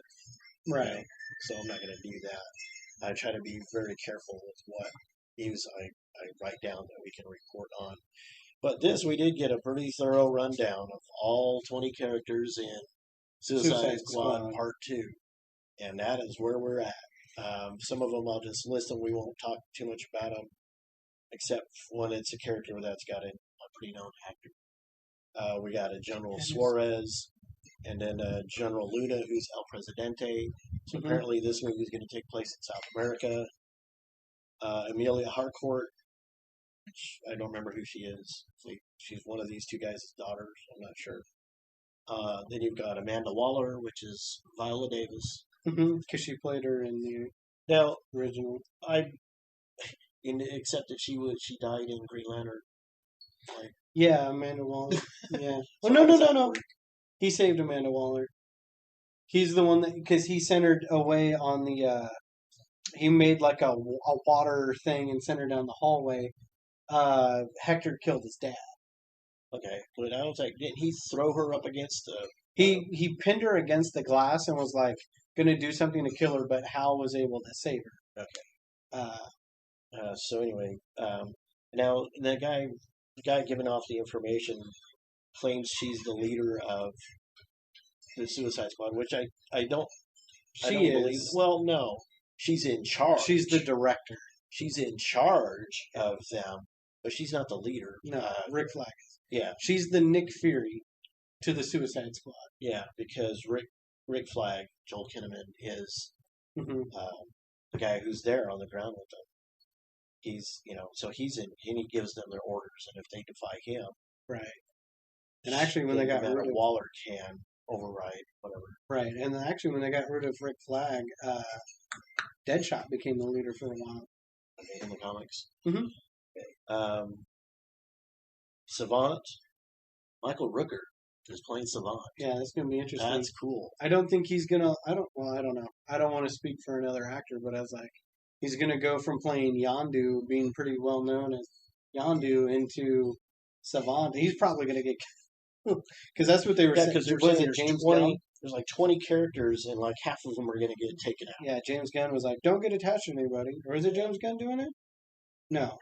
you know. Right. So I'm not going to do that. I try to be very careful with what news I write down that we can report on. But this, we did get a pretty thorough rundown of all 20 characters in Suicide Suicide Squad Squad. Part 2. And that is where we're at. Some of them I'll just list them. We won't talk too much about them, except when it's a character that's got a pretty known actor. We got a General Suarez, and then General Luna, who's El Presidente. So apparently this movie is going to take place in South America. Amelia Harcourt, which I don't remember who she is. She's one of these two guys' daughters. I'm not sure. Then you've got Amanda Waller, which is Viola Davis. Because she played her in the Now, original. Except that she died in Green Lantern. Like, Yeah, Amanda Waller. Yeah. so Oh no, how no, does no, that no. work? He saved Amanda Waller. He's the one that because he sent her away on the. He made like a water thing and sent her down the hallway. Hector killed his dad. Okay, but I was like, didn't he throw her up against the? He pinned her against the glass and was like gonna do something to kill her, but Hal was able to save her. Okay. So anyway, now the guy giving off the information claims she's the leader of the Suicide Squad, which I don't She believe. is. Well, no, she's in charge. She's the director. She's in charge of them, but she's not the leader. No, Rick Flag. Yeah, She's the Nick Fury to the Suicide Squad. yeah, because Rick Flag, Joel Kinnaman, is Hmm. the guy who's there on the ground with them. He's so he's in and he gives them their orders, and if they defy him, Right. And actually, when they got rid of Waller can override whatever. Right, and actually, when they got rid of Rick Flag, Deadshot became the leader for a while. In the comics. Mm-hmm. Savant, Michael Rooker is playing Savant. Yeah, that's gonna be interesting. That's cool. I don't think he's gonna. I don't. Well, I don't know. I don't want to speak for another actor, but I was like, he's gonna go from playing Yondu, being pretty well known as Yondu, into Savant. He's probably gonna get because that's what they were saying. Because Was it James 20, Gunn? There's like 20 characters, and like half of them are going to get taken out. Yeah, James Gunn was like, "Don't get attached to anybody," or is it James Gunn doing it? No,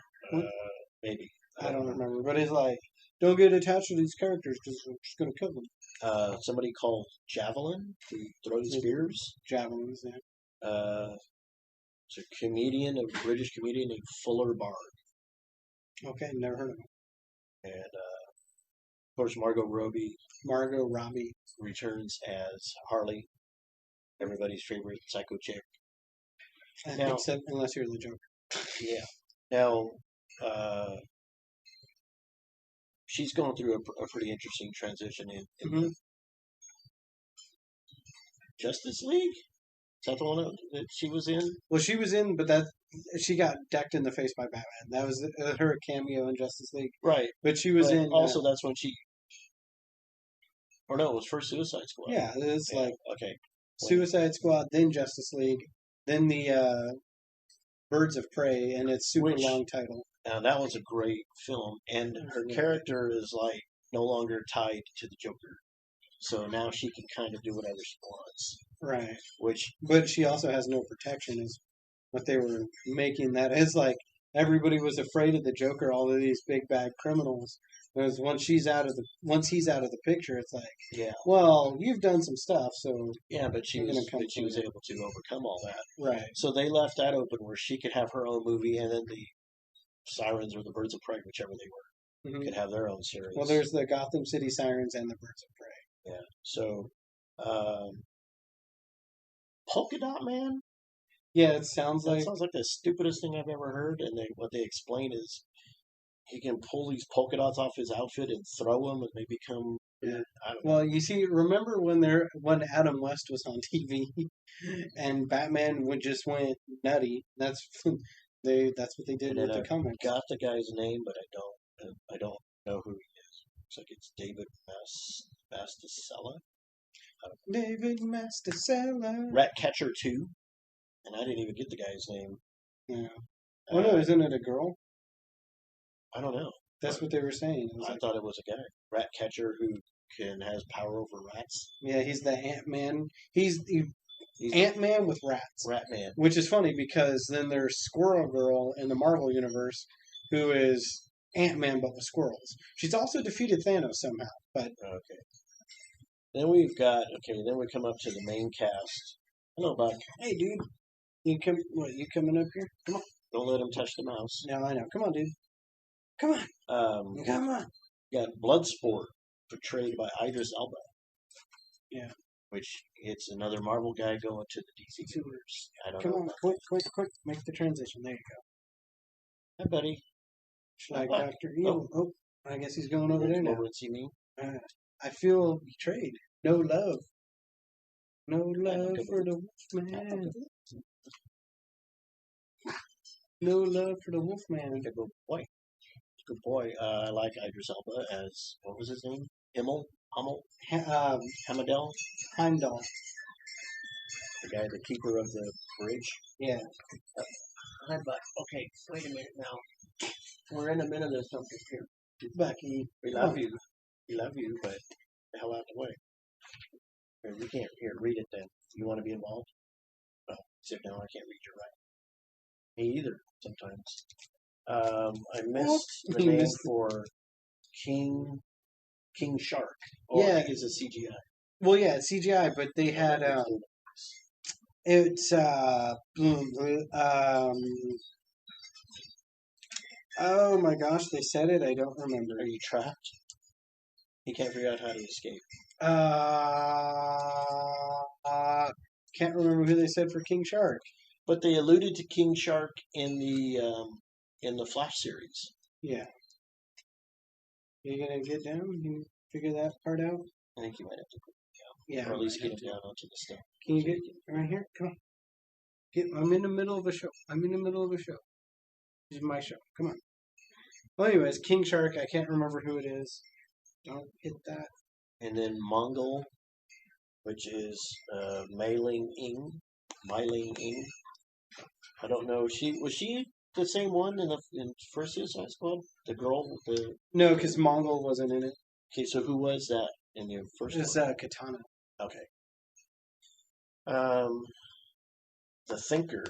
Maybe I don't remember. But he's like, "Don't get attached to these characters because we're just gonna kill them." Somebody called Javelin, who throws spears. Javelins, yeah. It's a British comedian named Fuller Bard. Okay, never heard of him. And of course, Margot Robbie returns as Harley, everybody's favorite psycho chick. Now, except unless you're the Joker. Yeah. Now, she's going through a pretty interesting transition in Justice League. Is that the one that she was in? Well, she was in, but she got decked in the face by Batman. That was her cameo in Justice League. Right. But she was in. Also, that's when she. Or no, it was first Suicide Squad. Yeah, it's like okay. Suicide Squad, then Justice League, then the Birds of Prey, and it's super long title. And that was a great film, and her character is like no longer tied to the Joker, so now she can kind of do whatever she wants. Right. But she also has no protection, is what they were making that. It's like everybody was afraid of the Joker, all of these big bad criminals. Whereas once he's out of the picture, it's like, yeah, well, you've done some stuff, so yeah, but she was able to overcome all that. Right. So they left that open where she could have her own movie, and then the Sirens or the Birds of Prey, whichever they were, could have their own series. Well, there's the Gotham City Sirens and the Birds of Prey. Yeah. So, Polka Dot Man. Yeah, it sounds like the stupidest thing I've ever heard. And what they explain is he can pull these polka dots off his outfit and throw them, and they become. Yeah. I don't know. Well, you see, remember when Adam West was on TV, and Batman just went nutty. That's what they did with the comics. Got the guy's name, but I don't know who he is. Looks like it's David Masticella. David Masticella. Ratcatcher 2. And I didn't even get the guy's name. Yeah. Oh no, isn't it a girl? I don't know. That's what they were saying. I thought it was a guy. Ratcatcher who has power over rats. Yeah, he's the Ant-Man. He's Ant-Man with rats. Rat-Man. Which is funny because then there's Squirrel Girl in the Marvel Universe who is Ant-Man but with squirrels. She's also defeated Thanos somehow. But okay. Then then we come up to the main cast. Hello, Buck. Hey, dude. You coming up here? Come on. Don't let him touch the mouse. No, I know. Come on, dude. Come on. Come on. Got Bloodsport, portrayed by Idris Elba. Yeah. Which it's another Marvel guy going to the DC universe. I don't know. Come on, quick. Make the transition. There you go. Hi, buddy. Like Dr. Evil. Oh, I guess he's going over there now. Over and see me. I feel betrayed. No love. No love for the Wolfman. No love for the Wolfman. Good boy. Good boy. I like Idris Elba as, what was his name? Hummel? Hamadel? Heimdall. The guy, the keeper of the bridge. Yeah. Hi, Buck. Okay, wait a minute now. We're in the middle of something here. Bucky. We love you. We love you, but the hell out the way. Here, we can't. Here, read it then. You want to be involved? No. Sit down. I can't read your writing. Me either, sometimes. I missed the name for King Shark. Oh, yeah. I think it's a CGI. Well, yeah, it's CGI, but they had it's oh my gosh, they said it. I don't remember. Are you trapped? He can't figure out how to escape. Can't remember who they said for King Shark. But they alluded to King Shark in the Flash series. Yeah. You gonna get down? You figure that part out? I think you might have to put him down. Yeah. Or at least get him down onto the step. Can you get right here? Come on. I'm in the middle of a show. This is my show. Come on. Well, anyways, King Shark. I can't remember who it is. Don't hit that. And then Mongol, which is Mei Ling Ying. I don't know. Was she the same one in first Suicide Squad? The girl, no, because Mongol wasn't in it. Okay, so who was that in the first? It's Katana. Okay. The Thinker,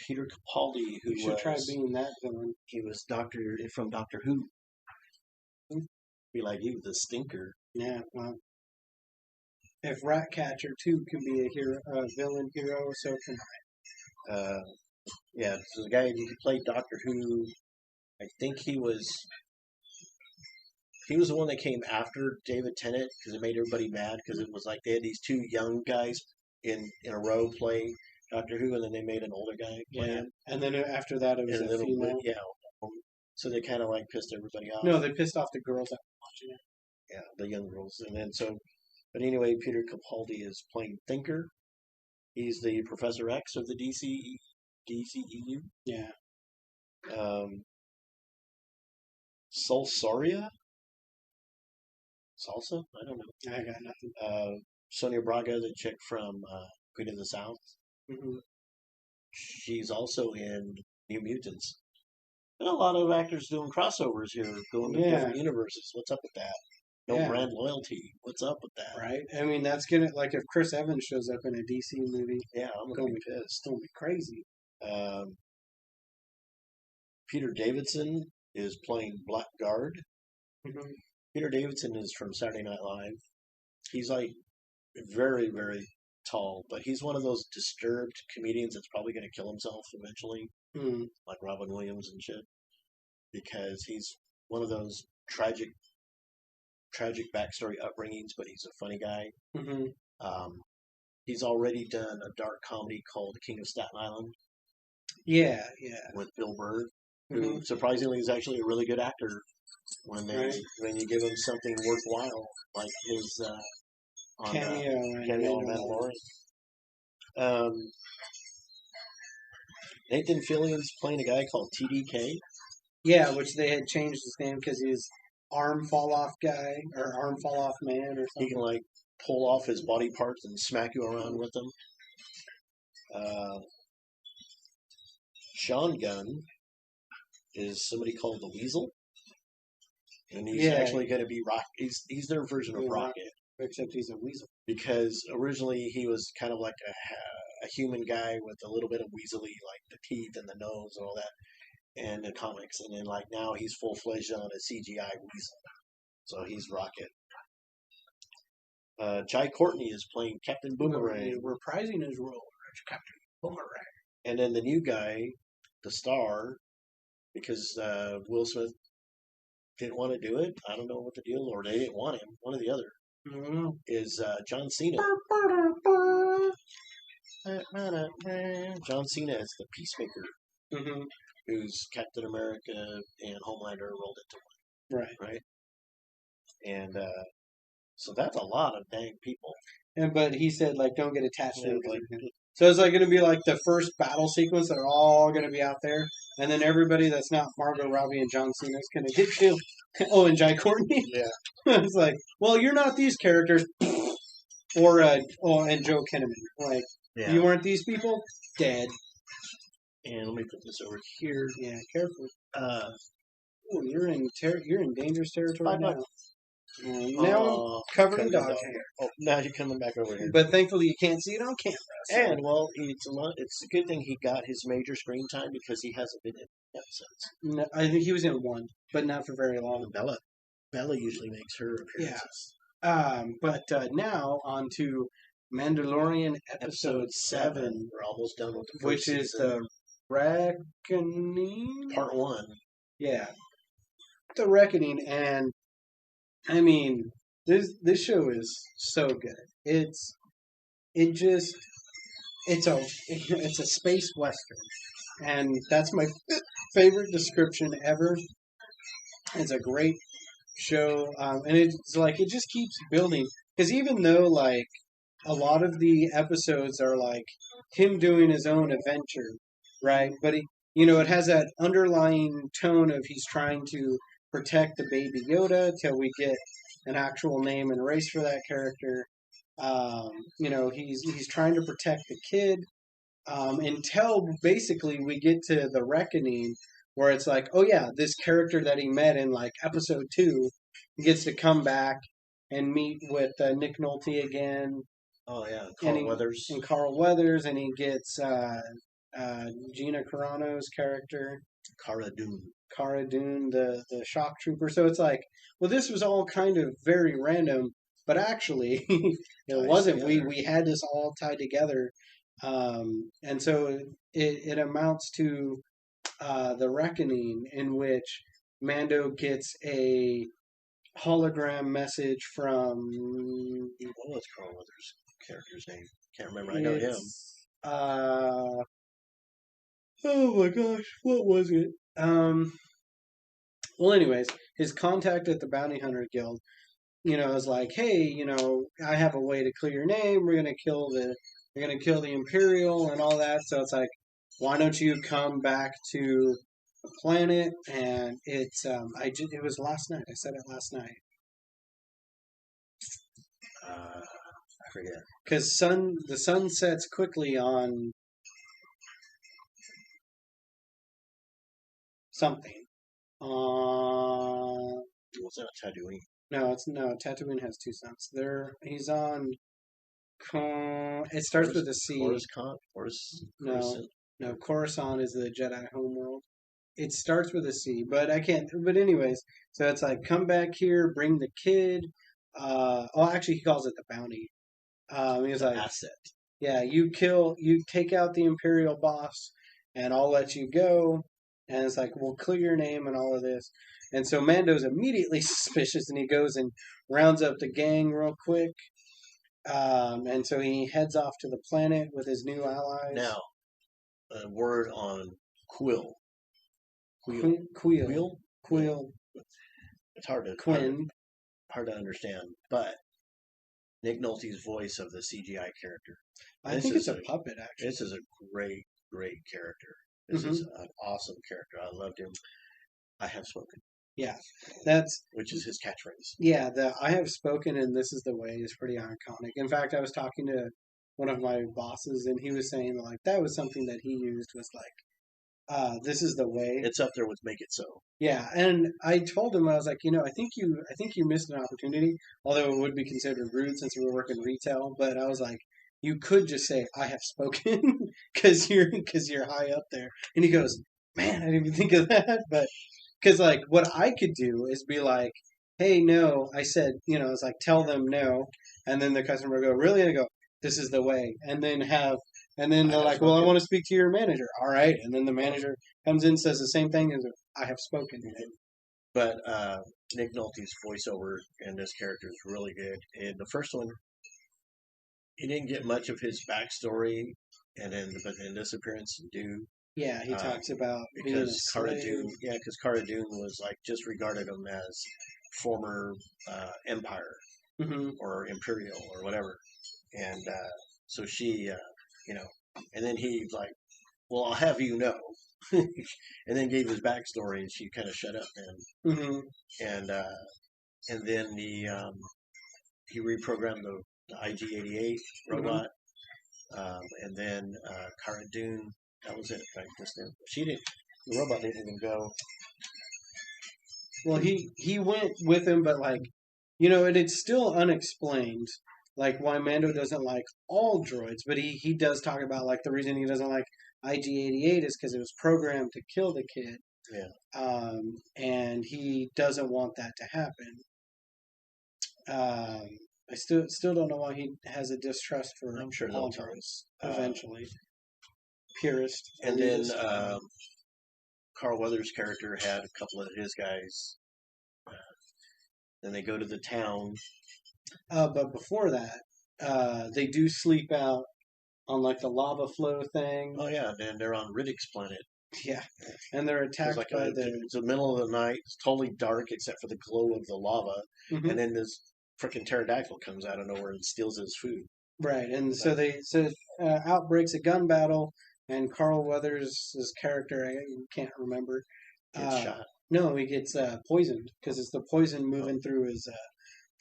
Peter Capaldi, who should try being that villain. He was from Doctor Who. Be like you, the Stinker. Yeah, well, if Ratcatcher 2 can be a villain hero, so can I. Yeah, so the guy who played Doctor Who, I think he was the one that came after David Tennant because it made everybody mad because it was like they had these two young guys in a row play Doctor Who, and then they made an older guy play him. And then after that, it was a female. Yeah. So they kind of like pissed everybody off. No, they pissed off the girls that were watching it. Yeah, the young girls. And then but anyway, Peter Capaldi is playing Thinker. He's the Professor X of the DCEU. Yeah. Salsa? I don't know. I got nothing. Sonia Braga, the chick from Queen of the South. Mm-hmm. She's also in New Mutants. And a lot of actors doing crossovers here, going to different universes. What's up with that? No brand loyalty. What's up with that? Right. I mean, that's gonna if Chris Evans shows up in a DC movie. Yeah, I'm gonna be pissed. It's gonna be crazy. Peter Davidson is playing Blackguard. Mm-hmm. Peter Davidson is from Saturday Night Live. He's like very, very tall, but he's one of those disturbed comedians that's probably going to kill himself eventually, like Robin Williams and shit, because he's one of those tragic backstory upbringings, but he's a funny guy. Mm-hmm. He's already done a dark comedy called King of Staten Island. Yeah. With Bill Burr, who surprisingly is actually a really good actor when you give him something worthwhile, like his cameo on Mandalorian. Nathan Fillion's playing a guy called TDK. Yeah, which they had changed his name because he's arm fall off guy or arm fall off man or He something. can like pull off his body parts and smack you around with them. Sean Gunn is somebody called the Weasel, and he's Yeah, actually going to be Rock. He's their version of yeah, Rocket except he's a weasel. because originally he was kind of like a human guy with a little bit of weaselly, like the teeth and the nose and all that, in the comics, and then like now he's full fledged on a CGI weasel, so he's Rocket. Jai Courtney is playing Captain Boomerang, Reprising his role as Captain Boomerang. and then the new guy, the star, because Will Smith didn't want to do it. I don't know what the deal, or they didn't want him. One or the other. Mm-hmm. Is John Cena. John Cena is the Peacemaker, Mm-hmm. who's Captain America and Homelander rolled into Right. one, right? And so that's a lot of dang people. But he said like don't get attached to Yeah, it. like, So it's like going to be like the first battle sequence. They're all going to be out there, and then everybody that's not Margot Robbie and John Cena is going to get killed. Oh, and Jai Courtney. yeah. It's like, well, you're not these characters. Or and Joe Kinnaman. Like Yeah. you weren't these people. Dead. And let me put this over here. Yeah, careful. Oh, you're in dangerous territory Bye-bye. now. Now I'm covered in dog hair. Oh, now you're coming back over here. But thankfully you can't see it on camera. So. And well, it's a good thing he got his major screen time because he hasn't been in episodes. No, I think he was in one, but not for very long. Bella usually makes her appearances. But now on to Mandalorian episode 7, We're almost done with the first which is season. the Reckoning. Part 1. Yeah, the Reckoning, and I mean this show is so good. It's a space western, and that's my favorite description ever. It's a great show, and it's like it just keeps building because even though like a lot of the episodes are like him doing his own adventure, right? But it has that underlying tone of he's trying to protect the baby Yoda till we get an actual name and race for that character. He's trying to protect the kid until basically we get to the reckoning where it's like, oh yeah, this character that he met in like episode 2 gets to come back and meet with Nick Nolte again. Oh yeah, Carl Weathers, and he gets Gina Carano's character, Cara Dune. Cara Dune, the shock trooper. So it's like, well, this was all kind of very random, but actually, it wasn't. We had this all tied together, and so it amounts to the Reckoning, in which Mando gets a hologram message from. What was Carl Weathers' character's name? Can't remember. I know him. Oh my gosh, what was it? Well, anyways, his contact at the Bounty Hunter Guild, is like, hey, I have a way to clear your name. We're gonna kill the Imperial and all that. So it's like, why don't you come back to the planet? And it's it was last night. I said it last night. I forget. Because the sun sets quickly on something. What's that? Tatooine. No. Tatooine has 2 suns. He's on. It starts with a C. No. Coruscant is the Jedi homeworld. It starts with a C, but I can't. But anyways, so it's like, come back here, bring the kid. Actually, he calls it the bounty. He's like, asset. Yeah, you take out the Imperial boss, and I'll let you go. And it's like, we'll clear your name and all of this. And so Mando's immediately suspicious, and he goes and rounds up the gang real quick. And so he heads off to the planet with his new allies. Now, a word on Quill. Quill. It's hard to understand, but Nick Nolte's voice of the CGI character. I think it's a puppet, actually. This is a great, great character. This is an awesome character. I loved him. I have spoken. Yeah, that's which is his catchphrase. yeah. The I have spoken and this is the way is pretty iconic. In fact, I was talking to one of my bosses and he was saying like that was something that he used was like, this is the way. It's up there with "Make It So." Yeah, and I told him I was like, I think you missed an opportunity, although it would be considered rude since we work in retail. But I was like, you could just say I have spoken because you're high up there. And he goes, man, I didn't even think of that. But because like what I could do is be like, hey, no, I said, it's like tell them no, and then the customer will go, really, and I go, this is the way, and then I they're have like, well, I spoken. want to speak to your manager. All right, and then the manager comes in, says the same thing as I have spoken. But Nick Nolte's voiceover in this character is really good. In the first one, he didn't get much of his backstory, but in this appearance, you do. Yeah, he Uh, talks about being a because Cara slave. Dune, yeah, because Cara Dune was like just regarded him as former empire Hmm. or imperial or whatever, and so she, you know, and then he like, well, I'll have you know, and then gave his backstory, and she kind of shut up, Hmm. and uh, and then he reprogrammed the IG-88 Hmm. robot, and then Cara Dune. That was it. Right? She didn't. The robot didn't even go. Well, he went with him, but like, and it's still unexplained, like why Mando doesn't like all droids. But he does talk about like the reason he doesn't like IG-88 is because it was programmed to kill the kid, Yeah, and he doesn't want that to happen. Um, I still don't know why he has a distrust for I'm sure they'll all tell us. droids. Eventually, purist, And then elitist. Carl Weathers' character had a couple of his guys. Then they go to the town. But before that, they do sleep out on like the lava flow thing. Oh yeah, and they're on Riddick's planet. Yeah, and they're It's attacked like by the. it's the middle of the night. It's totally dark except for the glow of the lava. Mhm. And then this freaking pterodactyl comes out of nowhere and steals his food. Right, and Like out breaks a gun battle, and Carl Weathers' character I can't remember. gets Uh, shot. no, he gets poisoned because it's the poison Oh, moving through his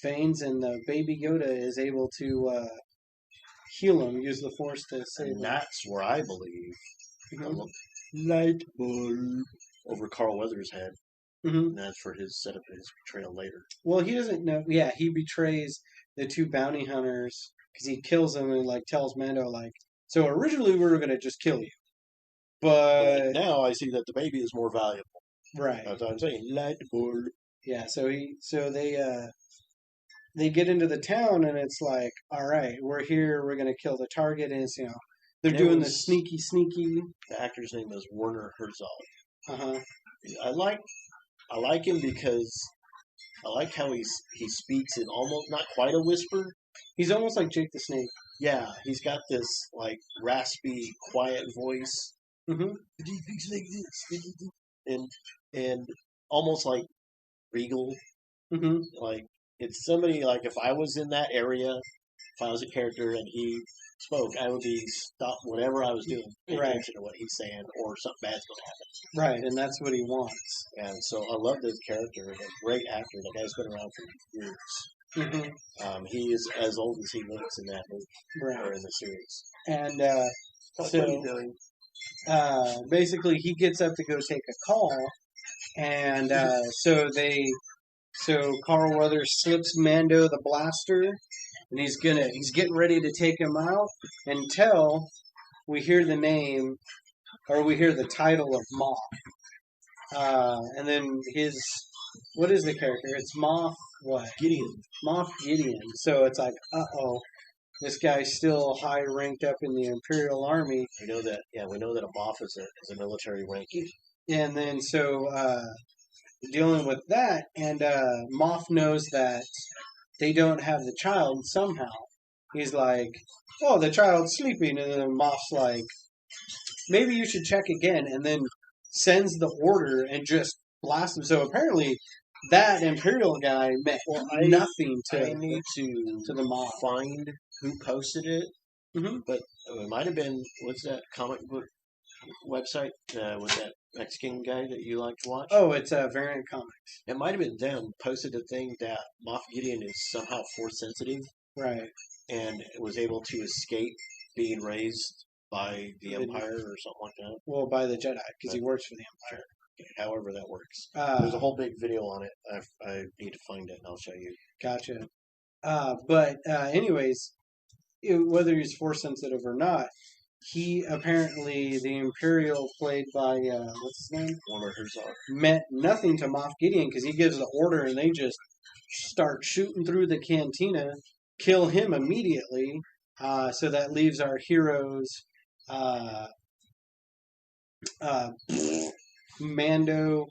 veins, and the baby Yoda is able to heal him, use the Force to save and him. that's where I believe Hmm. the light bulb over Carl Weathers' head. Hmm. And that's for his set up his betrayal later. Well, he doesn't know. Yeah, he betrays the two bounty hunters because he kills them and like tells Mando like, so originally we were gonna just kill you, But but now I see that the baby is more valuable. right, That's what I'm saying. Light bulb. yeah. So they get into the town and it's like, all right, we're here, we're gonna kill the target, and it's they're And it doing the was sneaky. the actor's name is Werner Herzog. Uh huh. I like I like him because I like how he speaks in almost not quite a whisper. He's almost like Jake the Snake. Yeah, he's got this like raspy, quiet voice. Hmm. He speaks like this, and and almost like regal. Hmm. Like it's somebody like if I was in that area, if I was a character and he spoke, I would be stop whatever I was doing, pay Right, attention to what he's saying, or something bad's gonna right, and that's what he wants. happen. And so I love this character. A great actor. The guy's been around for years. Hmm. He is as old as he looks in that movie Right, or in the series. and What are you so doing? basically he gets up to go take a call, and so Carl Weathers slips Mando the blaster, and he's getting ready to take him out until we hear the name or we hear the title of Moth, and then his what is the character? It's Moth what? Gideon. Moth Gideon. So it's like, oh, this guy's still high ranked up in the Imperial Army, We know that. Yeah, we know that a Moff is a military ranking. and then so dealing with that, and Moth knows that they don't have the child somehow. He's like, "Oh, the child's sleeping," and then Moth's like, "Maybe you should check again," and then sends the order and just blasts him. So apparently, that Imperial guy meant Well, nothing I need to the Moth. find who posted it, Hmm. but it might have been what's that comic book website with that Mexican guy that you like to watch? Oh, it's a Variant Comics. It might have been them posted a thing that Moff Gideon is somehow force sensitive Right. and was able to escape being raised by the The- Empire or something like that. Well, by the Jedi, because he But works for the Empire. however that works. There's a Uh, whole big video on it. I need to find it and I'll show you. gotcha. But anyways, whether he's force sensitive or not, he apparently, the Imperial played by, what's his name? Warner Herzog. Meant nothing to Moff Gideon because he gives the order and they just start shooting through the cantina, kill him immediately. So that leaves our heroes, uh, uh, Mando,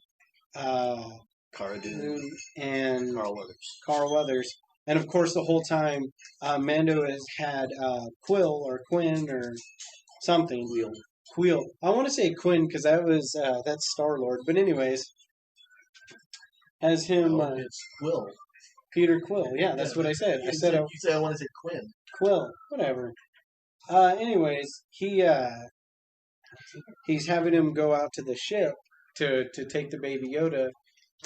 uh, Cara Dune, and Carl Weathers. Carl Weathers. And of course, the whole time, Mando has had Quill or Quinn or something. Quill. I want to say Quinn because that's Star Lord. But anyways, has him No, it's Quill. Peter Quill. Yeah, that's what I said. I said you said I want to say Quinn. Quill. Whatever. Anyways, he's having him go out to the ship to take the Baby Yoda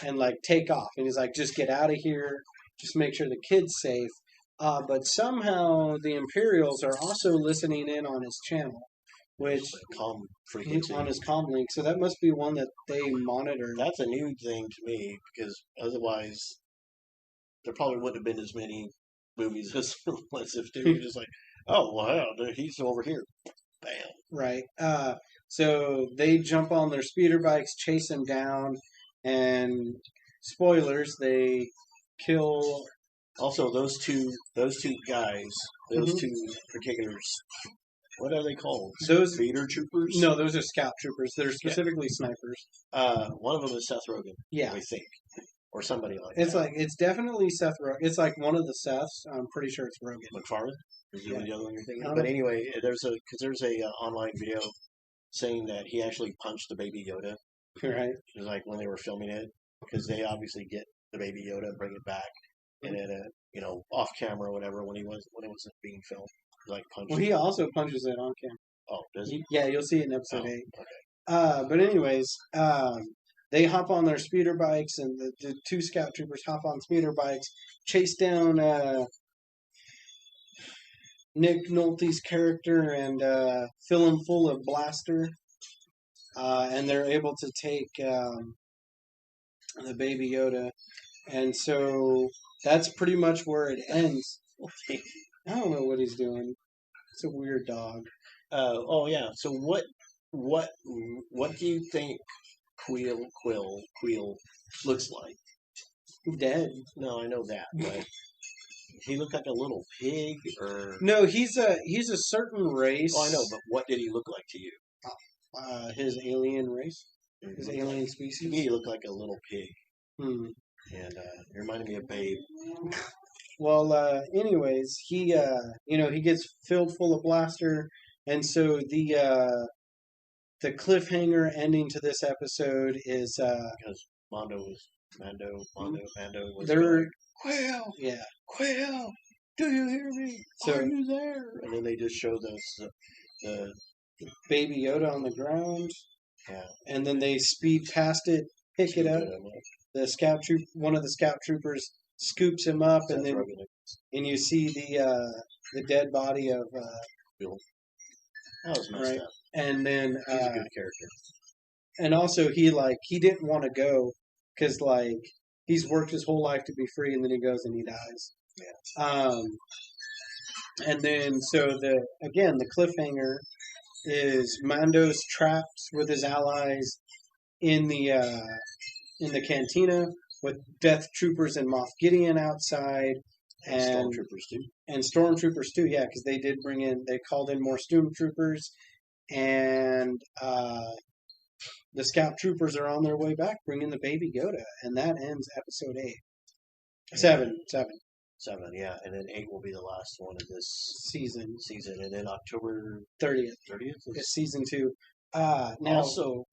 and like take off, and he's like, just get out of here, just make sure the kid's safe. But somehow the Imperials are also listening in on his channel, which Calm frequency. on his comm link. So that must be one that they monitor. That's a new thing to me because otherwise there probably wouldn't have been as many movies as if they were just like, oh wow, he's over here, bam. Right. So they jump on their speeder bikes, chase him down, and spoilers, they kill. Also, those two guys, those two particulars, what are they called? Those Speeder troopers? No, those are scout troopers. They're specifically snipers. One of them is Seth Rogen. Yeah, I think, or somebody like it's that. like it's definitely Seth Rogen. It's like one of the Seths. I'm pretty sure it's Rogen. McFarlane. Is Yeah. the other one you're thinking? I don't But know. anyway, there's a online video saying that he actually punched the Baby Yoda. Right. It was like when they were filming it, because they obviously get the Baby Yoda and bring it back, and then off camera or whatever when it wasn't being filmed, like punch. Well, he also punches it on camera. Oh, does he? Yeah, you'll see it in episode Oh, 8. okay. But anyways, they hop on their speeder bikes, and the two scout troopers hop on speeder bikes, chase down Nick Nolte's character and fill him full of blaster, and they're able to take the Baby Yoda, and so that's pretty much where it ends. I don't know what he's doing. It's a weird dog. Oh yeah. So what do you think Quill looks like? Dead. No, I know that, but he looked like a little pig, or No, he's a certain race. oh, I know, but what did he look like to you? His alien race, Mhm. his alien To species. me, he looked like a little pig, Hmm. and it reminded me of Babe. Well, anyways, he gets filled full of blaster, and so the cliffhanger ending to this episode is Because Mando was they're going, Quill, yeah. Quill, do you hear me? So- Are you there? And then they just show the Baby Yoda on the ground, yeah, and then they speed past it, pick it up. One of the scout troopers scoops him up, and then you see the dead body of Bill. That was messed right, up. and then He's a good character. and also he didn't want to go because like he's worked his whole life to be free, and then he goes and he dies. Yeah. And then so the cliffhanger is Mando's trapped with his allies in the cantina with Death Troopers and Moff Gideon outside, and Stormtroopers too. and stormtroopers too. Yeah, because they called in more stormtroopers, and the scout troopers are on their way back, bringing the Baby Yoda, and that ends episode 8. Seven, Yeah, and then 8 will be the last one of this season and then October 30th 30th is season 2. Now also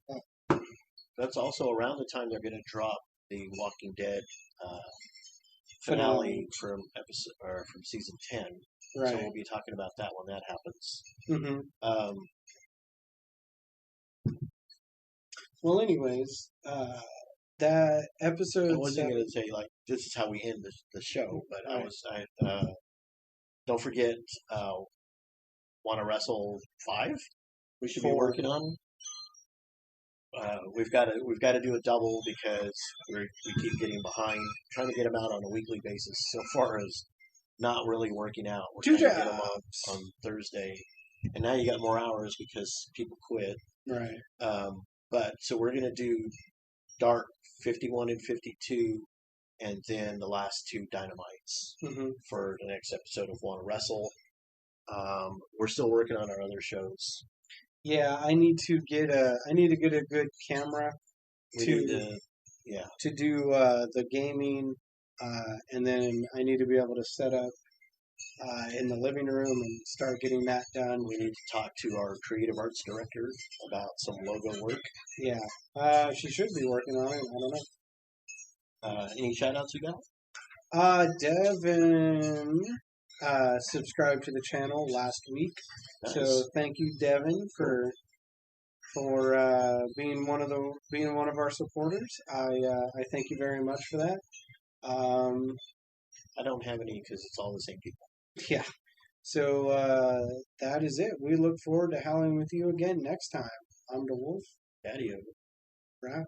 that's also around the time they're going to drop the Walking Dead finale from episode or from season 10. right. So we'll be talking about that when that happens. Mm-hmm. Well, anyways, that I episode wasn't going seven. to say like this is how we end the show, but Right. I don't forget Want to Wrestle 5. We should be Four. working on. We've got to do a double because we keep getting behind. Trying to get them out on a weekly basis. So far as not really working out, we're Two trying to get them jobs. on Thursday, and now you got more hours because people quit. Right. But so we're gonna do Dark 51 and 52, and then the last two Dynamites Hmm. for the next episode of Want to Wrestle. We're still working on our other shows. Yeah, I need to get a good camera We need to to, yeah, do the gaming, and then I need to be able to set up in the living room and start getting that done. we need to talk to our creative arts director about some logo work. Yeah, she should be working on it. I don't know. Any shout outs you got? Devin subscribed to the channel last week, so Nice. thank you, Devin, Cool. for being one of our supporters. I thank you very much for that. Um, I don't have any because it's all the same people. yeah. So that is it. We look forward to howling with you again next time. I'm the Wolf. Daddy. Right.